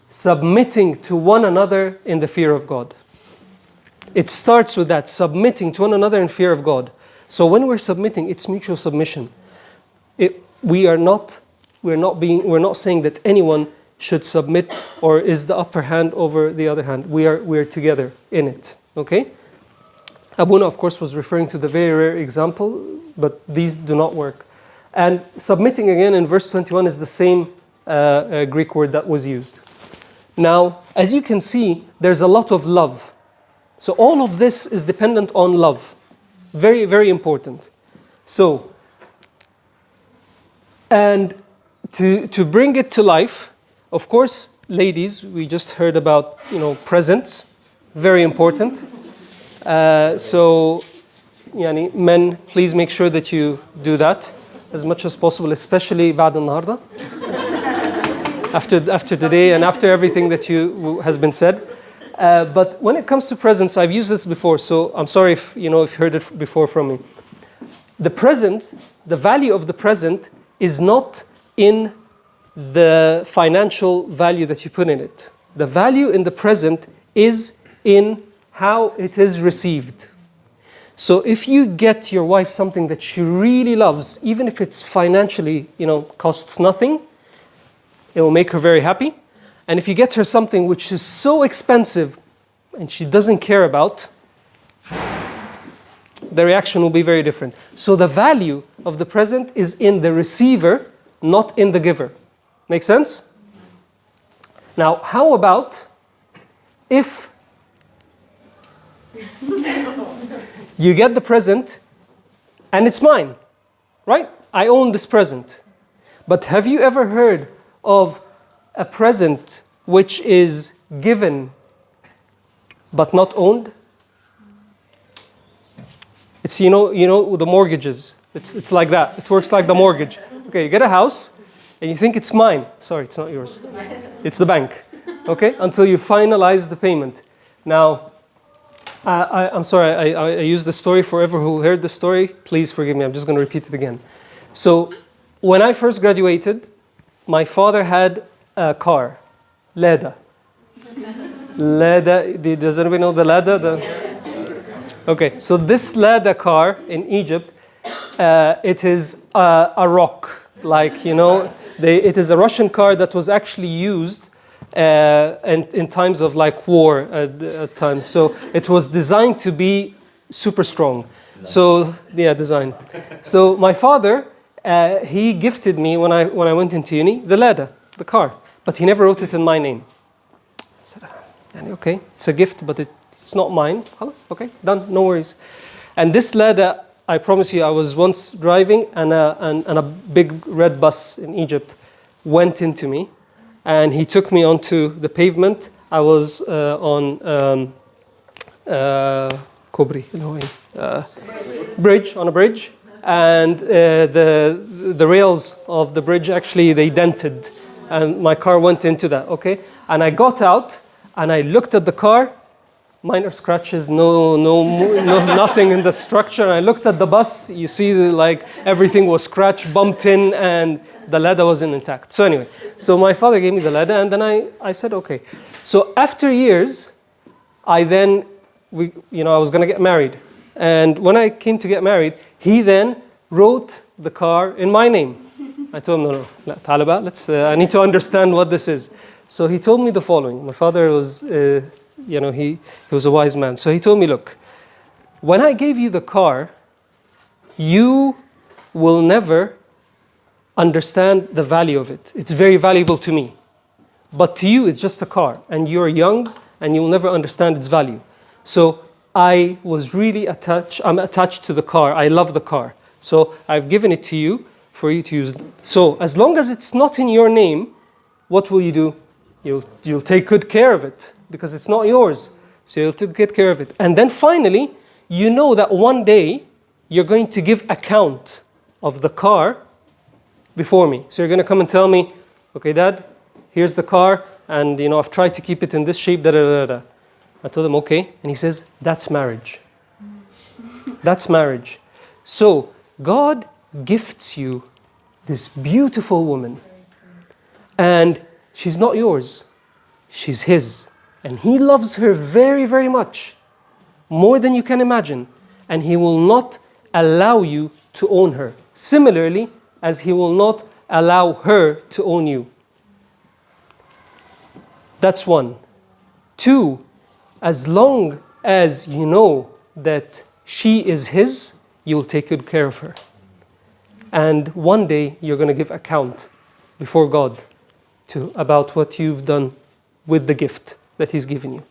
Submitting to one another in the fear of God. It starts with that, submitting to one another in fear of God. So when we're submitting, it's mutual submission. We're not saying that anyone should submit or is the upper hand over the other hand. We are together in it. Okay? Abuna, of course, was referring to the very rare example, but these do not work. And submitting again in verse 21 is the same Greek word that was used. Now, as you can see, there's a lot of love. So all of this is dependent on love. Very, very important. So, and to bring it to life, of course, ladies, we just heard about, presents. Very important. So, men, please make sure that you do that as much as possible, especially بعد النهارده. After today and after everything that has been said. But when it comes to presents, I've used this before, so I'm sorry if you've heard it before from me. The present, the value of the present is not in the financial value that you put in it. The value in the present is in how it is received. So if you get your wife something that she really loves, even if it's financially, costs nothing, it will make her very happy. And if you get her something which is so expensive and she doesn't care about, the reaction will be very different. So the value of the present is in the receiver, not in the giver. Make sense? Now, how about if you get the present and it's mine, right? I own this present. But have you ever heard of a present which is given but not owned? It's the mortgages. It's like that. It works like the mortgage. Okay, you get a house and you think it's mine. Sorry, it's not yours. It's the bank. Okay, until you finalize the payment. Now, I'm sorry, I used the story forever. Who heard the story, please forgive me. I'm just going to repeat it again. So, when I first graduated, my father had car. Lada. Lada. Does anybody know the Lada? Okay, so this Lada car in Egypt, it is a rock. Like, it is a Russian car that was actually used in times of like war at times. So it was designed to be super strong. So yeah, design. So my father, he gifted me when I went into uni the Lada, the car, but he never wrote it in my name. I said, okay, it's a gift, but it's not mine. Okay, done, no worries. And this Lada, I promise you, I was once driving and a big red bus in Egypt went into me, and he took me onto the pavement. I was on Kobri, bridge, on a bridge, and the rails of the bridge actually, they dented, and my car went into that, okay? And I got out, and I looked at the car, minor scratches, no, nothing in the structure. And I looked at the bus, you see like everything was scratched, bumped in, and the Lada wasn't intact. So anyway, so my father gave me the Lada, and then I said, okay. So after years, I was gonna get married. And when I came to get married, he then wrote the car in my name. I told him, no, Talaba, I need to understand what this is. So he told me the following. My father was, he was a wise man. So he told me, look, when I gave you the car, you will never understand the value of it. It's very valuable to me. But to you, it's just a car. And you're young, and you'll never understand its value. So I was really I'm attached to the car. I love the car. So I've given it to you for you to use. So as long as it's not in your name, what will you do? You'll take good care of it because it's not yours. So you'll take good care of it. And then finally, you know that one day you're going to give account of the car before me. So you're going to come and tell me, okay, Dad, here's the car, and I've tried to keep it in this shape, da-da-da-da. I told him, okay. And he says, that's marriage. That's marriage. So God gifts you this beautiful woman. And she's not yours. She's His. And He loves her very, very much. More than you can imagine. And He will not allow you to own her. Similarly, as He will not allow her to own you. That's one. Two, as long as you know that she is His, you'll take good care of her. And one day you're going to give account before God about what you've done with the gift that He's given you.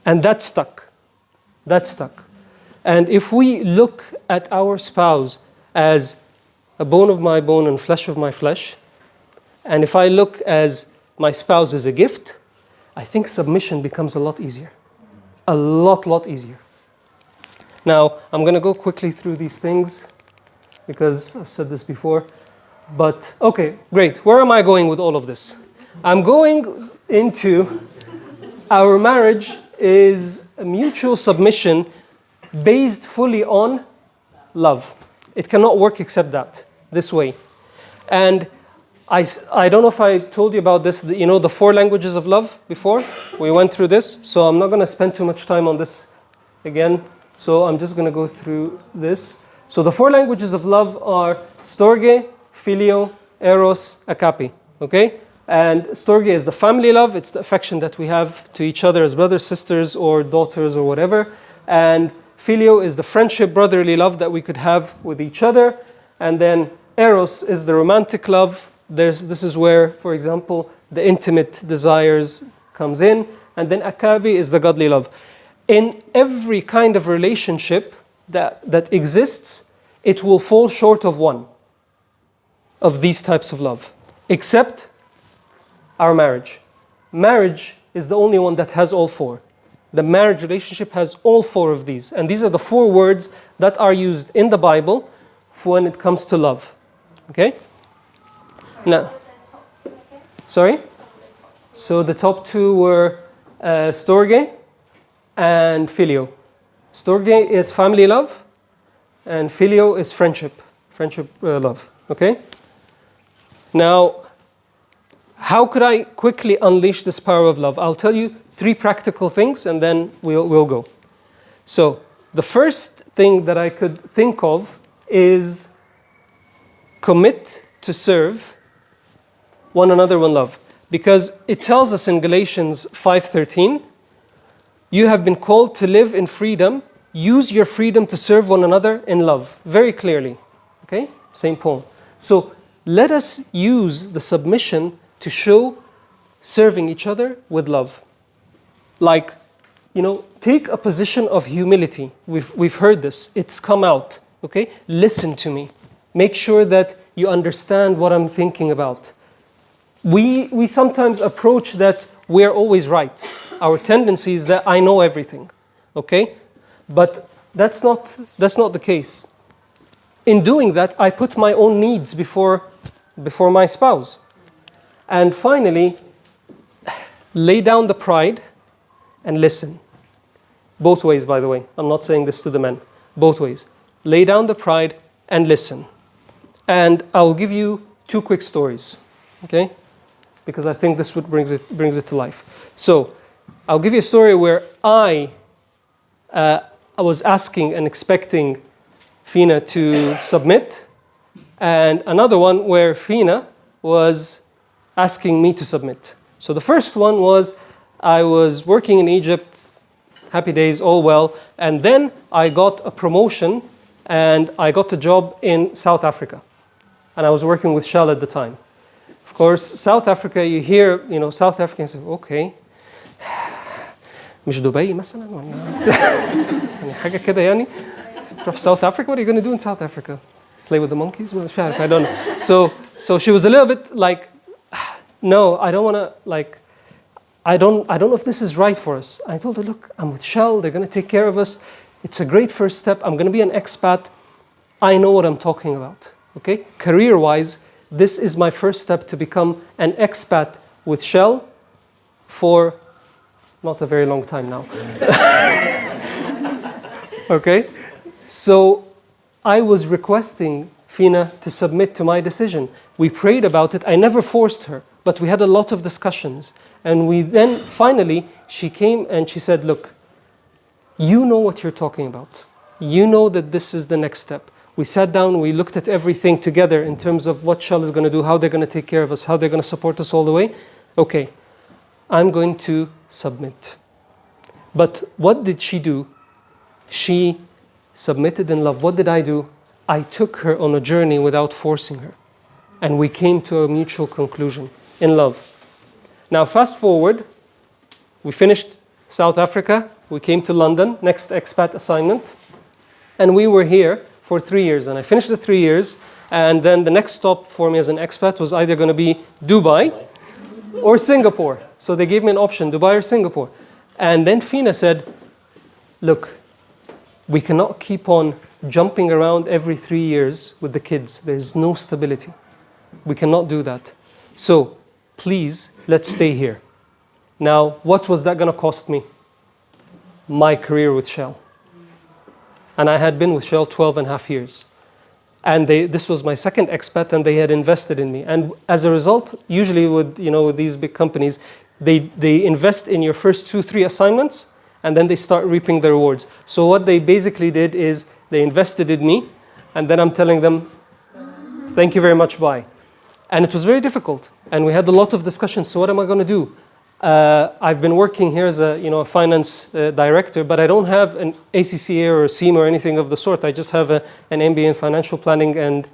And that's stuck. That's stuck. And if we look at our spouse as a bone of my bone and flesh of my flesh, and if I look as my spouse as a gift, I think submission becomes a lot easier. A lot easier. Now, I'm going to go quickly through these things because I've said this before. But, okay, great. Where am I going with all of this? I'm going into our marriage is a mutual submission based fully on love. It cannot work except that, this way. And I don't know if I told you about this, the 4 languages of love before? We went through this, so I'm not going to spend too much time on this again. So I'm just going to go through this. So the 4 languages of love are storge, filio, eros, agape. Okay? And storge is the family love. It's the affection that we have to each other as brothers, sisters, or daughters, or whatever. And filio is the friendship, brotherly love that we could have with each other. And then eros is the romantic love. This is where, for example, the intimate desires comes in. And then agape is the godly love. In every kind of relationship that exists, it will fall short of one of these types of love, except our marriage. Marriage is the only one that has all 4. The marriage relationship has all 4 of these. And these are the 4 words that are used in the Bible for when it comes to love. Okay? Now, sorry? So the top 2 were storge and filio. Storge is family love, and filio is friendship love. Okay? Now, How could I quickly unleash this power of love? I'll tell you 3 practical things and then we'll go. So the first thing that I could think of is commit to serve one another in love. Because it tells us in Galatians 5:13, you have been called to live in freedom. Use your freedom to serve one another in love. Very clearly. Okay? St. Paul. So let us use the submission to show serving each other with love. Like, take a position of humility. We've heard this. It's come out. Okay? Listen to me. Make sure that you understand what I'm thinking about. We sometimes approach that we're always right. Our tendency is that I know everything. Okay? But that's not the case. In doing that, I put my own needs before my spouse. And finally, lay down the pride and listen. Both ways, by the way. I'm not saying this to the men. Both ways. Lay down the pride and listen. And I'll give you 2 quick stories. Okay? Because I think this brings it to life. So, I'll give you a story where I was asking and expecting Fina to submit, and another one where Fina was asking me to submit. So the first one was, I was working in Egypt, happy days, all well, and then I got a promotion and I got a job in South Africa. And I was working with Shell at the time. Of course, South Africa, you hear, South Africans say, okay, مش دبي مثلا ولا يعني حاجة كده يعني تروح South Africa, what are you going to do in South Africa? Play with the monkeys? Well, I don't know. So she was a little bit like, no, I don't want to, I don't know if this is right for us. I told her, look, I'm with Shell, they're going to take care of us. It's a great first step. I'm going to be an expat. I know what I'm talking about. Okay? Career-wise, this is my first step to become an expat with Shell for not a very long time now. Okay? So I was requesting Fina to submit to my decision. We prayed about it. I never forced her, but we had a lot of discussions. And then finally, she came and she said, look, you know what you're talking about. You know that this is the next step. We sat down, we looked at everything together in terms of what Shell is going to do, how they're going to take care of us, how they're going to support us all the way. Okay, I'm going to submit. But what did she do? She submitted in love. What did I do? I took her on a journey without forcing her. And we came to a mutual conclusion in love. Now fast forward, we finished South Africa, we came to London, next expat assignment, and we were here for 3 years. And I finished the 3 years, and then the next stop for me as an expat was either going to be Dubai or Singapore. So they gave me an option, Dubai or Singapore. And then Fina said, look, we cannot keep on jumping around every 3 years with the kids. There's no stability. We cannot do that. So please, let's stay here. Now, what was that going to cost me? My career with Shell. And I had been with Shell 12 and a half years. And this was my second expat, and they had invested in me. And as a result, usually with these big companies, they invest in your first 2-3 assignments, and then they start reaping the rewards. So what they basically did is they invested in me, and then I'm telling them, thank you very much, bye. And it was very difficult. And we had a lot of discussions. So what am I going to do? I've been working here as a finance director, but I don't have an ACCA or a CIMA or anything of the sort. I just have an MBA in financial planning and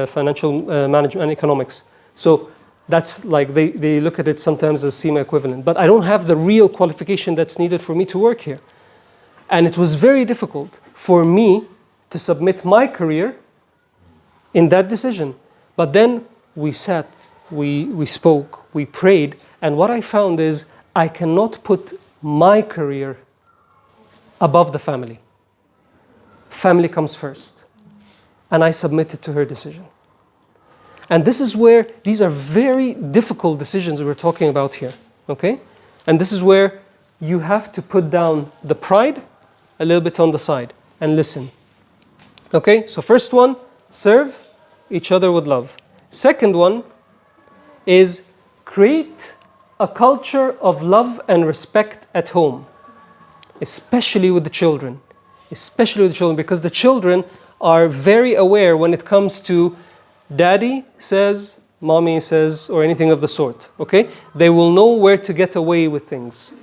financial management and economics. So that's like they look at it sometimes as CIMA equivalent. But I don't have the real qualification that's needed for me to work here. And it was very difficult for me to submit my career in that decision. But then we sat, we spoke, we prayed, and what I found is I cannot put my career above the family. Family comes first. And I submitted to her decision. And this is where, these are very difficult decisions we're talking about here, okay? And this is where you have to put down the pride a little bit on the side and listen. Okay, so first one, serve each other with love. Second one is create a culture of love and respect at home, especially with the children. Especially with the children, because the children are very aware when it comes to daddy says, mommy says, or anything of the sort, okay? They will know where to get away with things,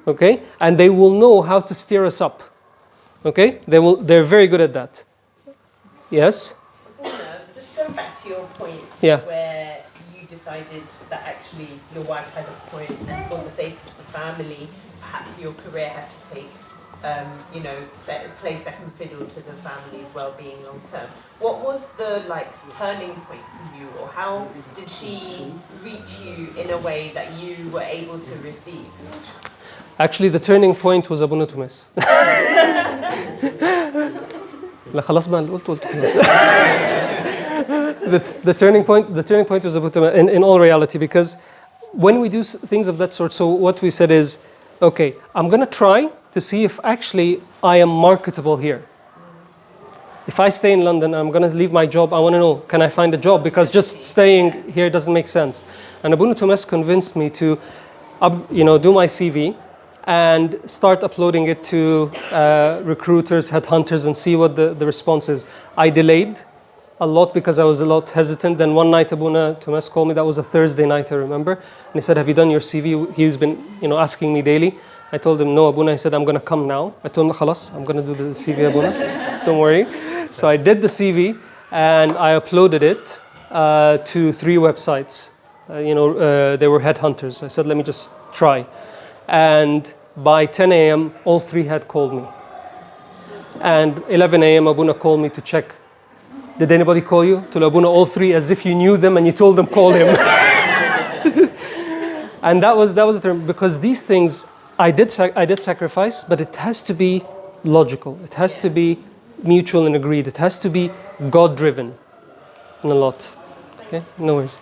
okay? And they will know how to steer us up, okay? They're very good at that. Yes? Just going back to your point, Yeah. where you decided that actually your wife had a point, and for the sake of the family, perhaps your career had to take, play second fiddle to the family's well-being long term. What was the turning point for you, or how did she reach you in a way that you were able to receive? Actually, the turning point was Abuna Tumis. لا خلاص بقى اللي قلت خلاص. The turning point was Abu Tumis in all reality, because when we do things of that sort, so what we said is, okay, I'm going to try to see if actually I am marketable here. If I stay in London, I'm going to leave my job, I want to know, can I find a job? Because just staying here doesn't make sense. And Abu Tumis convinced me to do my CV and start uploading it to recruiters, headhunters, and see what the response is. I delayed a lot because I was a lot hesitant. Then one night Abuna Tumas called me, that was a Thursday night, I remember. And he said, have you done your CV? He's been asking me daily. I told him, no, Abuna. He said, I'm going to come now. I told him, khalas, I'm going to do the CV, Abuna. Don't worry. So I did the CV and I uploaded it to 3 websites. They were headhunters. I said, let me just try. And by 10 a.m., all 3 had called me. And 11 a.m., Abuna called me to check. Did anybody call you? To Abuna, all 3, as if you knew them and you told them, call him. And that was the term, because these things, I did sacrifice, but it has to be logical. It has to be mutual and agreed. It has to be God-driven in a lot. Okay, no worries.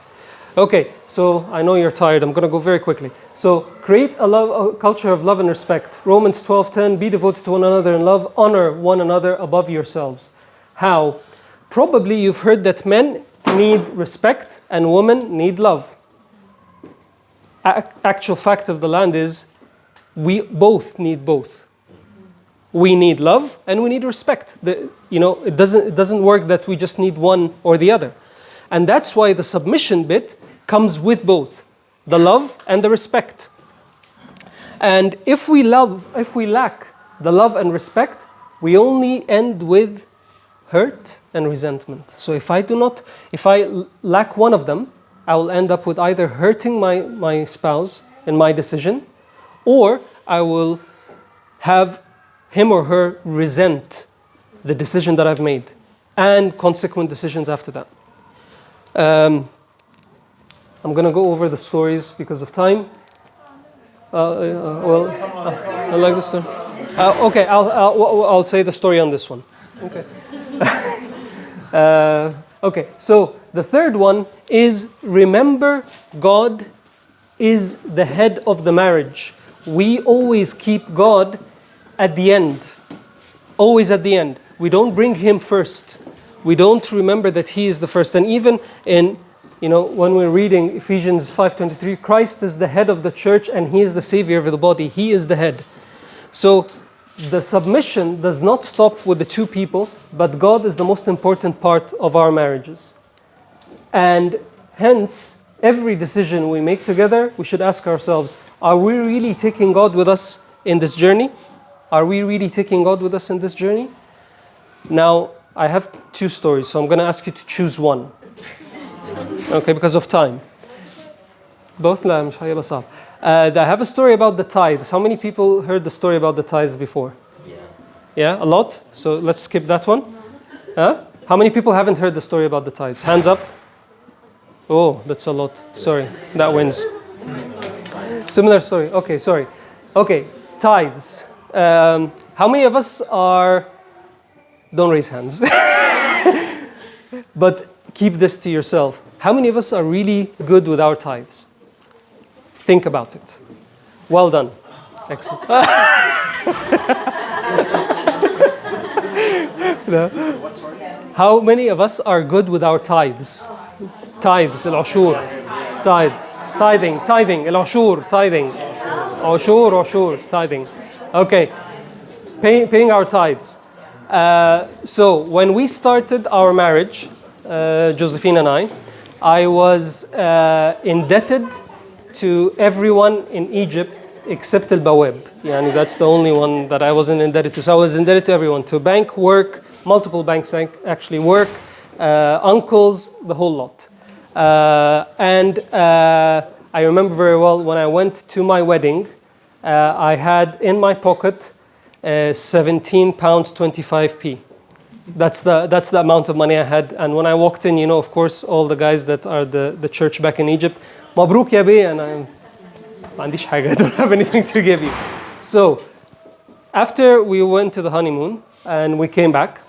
Okay, so I know you're tired. I'm going to go very quickly. So create a culture of love and respect. Romans 12:10, be devoted to one another in love. Honor one another above yourselves. How? Probably you've heard that men need respect and women need love. Actual fact of the land is we both need both. We need love and we need respect. It doesn't work that we just need one or the other. And that's why the submission bit comes with both, the love and the respect. And if we lack the love and respect, we only end with hurt and resentment. So if I lack one of them, I will end up with either hurting my spouse in my decision, or I will have him or her resent the decision that I've made and consequent decisions after that. I'm going to go over the stories because of time. I like this story. Okay, I'll say the story on this one. Okay. Okay, so the third one is remember God is the head of the marriage. We always keep God at the end. Always at the end. We don't bring him first. We don't remember that he is the first. And even in, when we're reading Ephesians 5:23, Christ is the head of the church and he is the savior of the body. He is the head. So the submission does not stop with the 2 people, but God is the most important part of our marriages. And hence, every decision we make together, we should ask ourselves, are we really taking God with us in this journey? Are we really taking God with us in this journey? Now, I have 2 stories, so I'm going to ask you to choose one. Okay, because of time. Both? لا مش هيبقى صعب. I have a story about the tithes. How many people heard the story about the tithes before? Yeah, a lot? So let's skip that one. Huh? How many people haven't heard the story about the tithes? Hands up. Oh, that's a lot. Sorry, that wins. Similar story. Okay, sorry. Okay, tithes. How many of us are... Don't raise hands. But keep this to yourself. How many of us are really good with our tithes? Think about it. Well done. Excellent. No. How many of us are good with our tithes? Tithes, al-ashur. Tithes. Tithing, العشور, tithing. عشور, tithing. Okay, paying our tithes. So when we started our marriage, Josephine and I was indebted to everyone in Egypt except al-Bawab. Yani that's the only one that I wasn't indebted to. So I was indebted to everyone, to bank, work, multiple banks actually work, uncles, the whole lot. And I remember very well when I went to my wedding, I had in my pocket £17 25p. That's the amount of money I had. And when I walked in, you know, of course, all the guys that are the church back in Egypt, مبروك يا بيه, and I don't have anything to give you. So after we went to the honeymoon and we came back,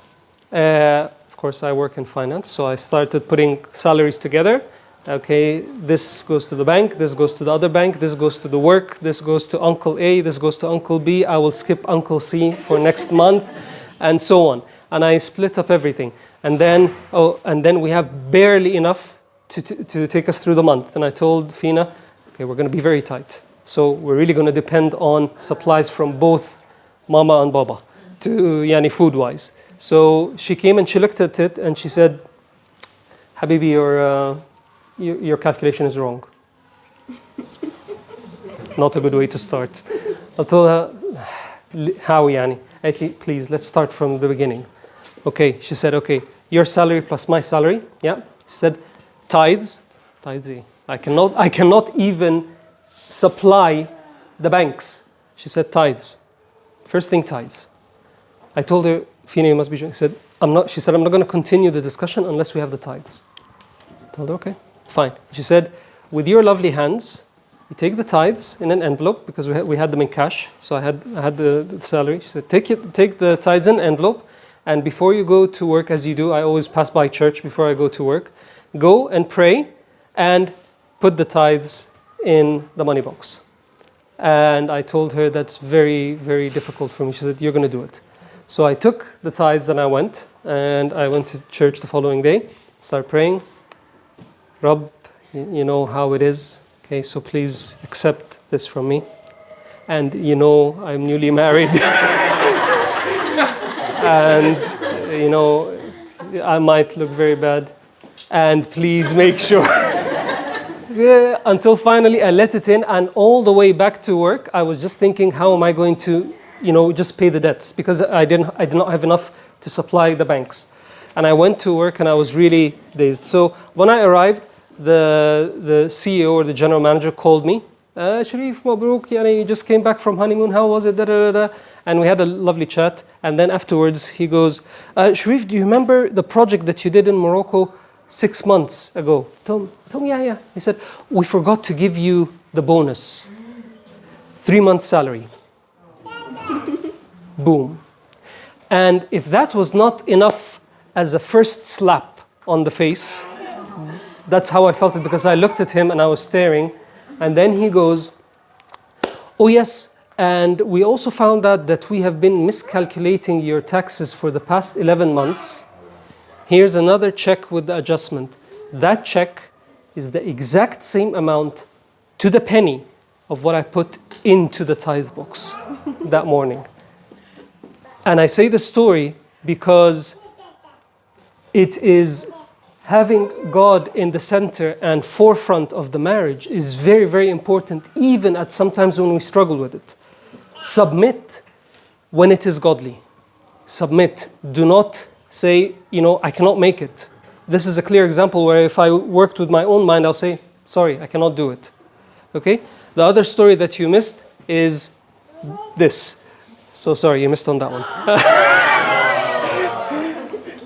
of course I work in finance, so I started putting salaries together. Okay, this goes to the bank, this goes to the other bank, this goes to the work, this goes to Uncle A, this goes to Uncle B, I will skip Uncle C for next month, and so on. And I split up everything. And then we have barely enough to take us through the month. And I told Fina, okay, we're going to be very tight. So we're really going to depend on supplies from both Mama and Baba, to yani food-wise. So she came and she looked at it and she said, Habibi, your calculation is wrong. Not a good way to start. I told her, how yani? Please, let's start from the beginning. Okay, she said, okay, your salary plus my salary. Yeah, she said, tithes. I cannot even supply the banks. She said, tithes. First thing, tithes. I told her, Fina, you must be joking. She said, I'm not going to continue the discussion unless we have the tithes. I told her, okay, fine. She said, with your lovely hands, you take the tithes in an envelope, because we had them in cash. So I had the salary. She said, take the tithes in an envelope, and before you go to work, as you do, I always pass by church before I go to work, go and pray and put the tithes in the money box. And I told her that's very, very difficult for me. She said, you're going to do it. So I took the tithes and I went to church the following day, started praying. Rabb, you know how it is. Okay, so please accept this from me. And you know, I'm newly married. And you know, I might look very bad. And please make sure. Yeah, until finally I let it in, and all the way back to work, I was just thinking, how am I going to, you know, just pay the debts? Because I did not have enough to supply the banks. And I went to work and I was really dazed. So when I arrived, the CEO or the general manager called me. Sharif, Mabruk, you just came back from honeymoon. How was it? Da, da, da, da. And we had a lovely chat. And then afterwards, he goes, Sharif, do you remember the project that you did in Morocco 6 months ago? I told him, yeah. He said, we forgot to give you the bonus. 3 months salary. Boom. And if that was not enough as a first slap on the face, that's how I felt it, because I looked at him and I was staring. And then he goes, oh yes, and we also found out that we have been miscalculating your taxes for the past 11 months. Here's another check with the adjustment. That check is the exact same amount to the penny of what I put into the tithe box that morning. And I say the story because it is having God in the center and forefront of the marriage is very, very important, even at sometimes when we struggle with it. Submit when it is godly. Submit. Do not say, I cannot make it. This is a clear example where if I worked with my own mind, I'll say, sorry, I cannot do it. Okay? The other story that you missed is this. So sorry, you missed on that one.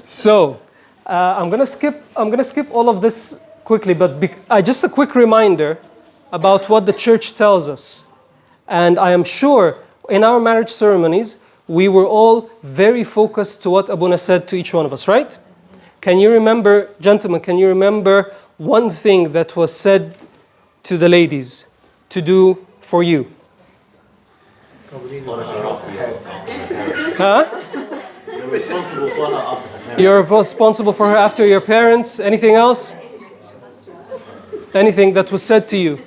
So, I'm gonna skip all of this quickly, but just a quick reminder about what the church tells us. And I am sure in our marriage ceremonies, we were all very focused to what Abuna said to each one of us, right? Can you remember, gentlemen, one thing that was said to the ladies to do for you? Huh? You're responsible for her after her parents. You're responsible for her after your parents. Anything else? Anything that was said to you?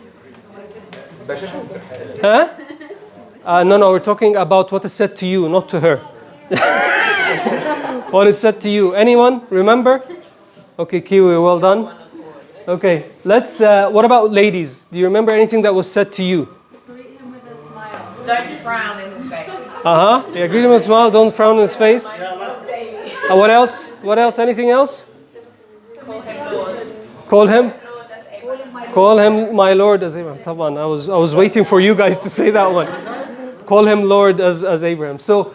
Huh? No, we're talking about what is said to you, not to her. What is said to you? Anyone remember? Okay, Kiwi, well done. Okay, let's, what about ladies? Do you remember anything that was said to you? Don't frown in his face. Uh-huh. Yeah, greet him with a smile, don't frown in his face. What else? What else? Anything else? Call him Lord. Call him? Lord as Abraham. Call him my Lord as Abraham. Taban, I was waiting for you guys to say that one. Call him Lord as Abraham. So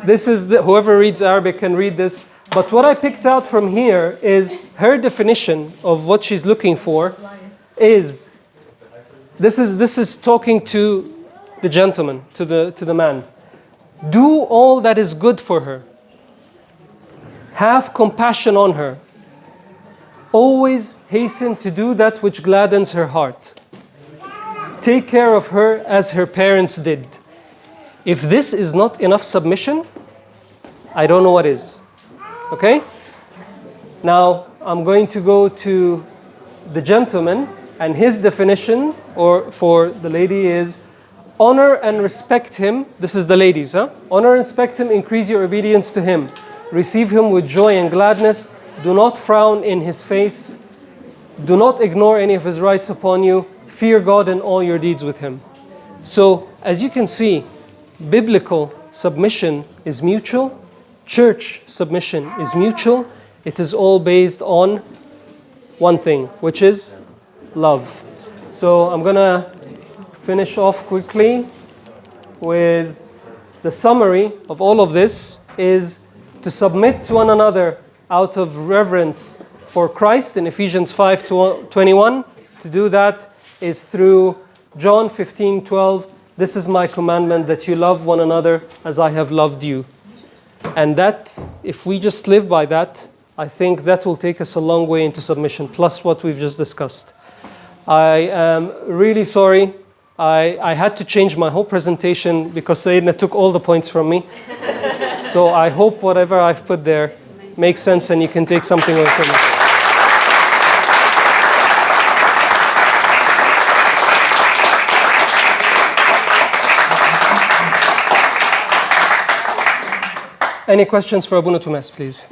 this is, whoever reads Arabic can read this. But what I picked out from here is her definition of what she's looking for is, this is talking to the gentleman, to the man. Do all that is good for her. Have compassion on her. Always hasten to do that which gladdens her heart. Take care of her as her parents did. If this is not enough submission, I don't know what is. Okay? Now, I'm going to go to the gentleman, and his definition, or for the lady, is honor and respect him. This is the ladies, huh? Honor and respect him, increase your obedience to him. Receive him with joy and gladness. Do not frown in his face. Do not ignore any of his rights upon you. Fear God in all your deeds with him. So, as you can see, biblical submission is mutual. Church submission is mutual. It is all based on one thing, which is love. So I'm going to finish off quickly with the summary of all of this is to submit to one another out of reverence for Christ in Ephesians 5:21. To do that is through John 15:12. This is my commandment, that you love one another as I have loved you. And that, if we just live by that, I think that will take us a long way into submission, plus what we've just discussed. I am really sorry. I had to change my whole presentation because Sayyidina took all the points from me. So I hope whatever I've put there makes sense and you can take something away from it. Any questions for Abu Tumas, please?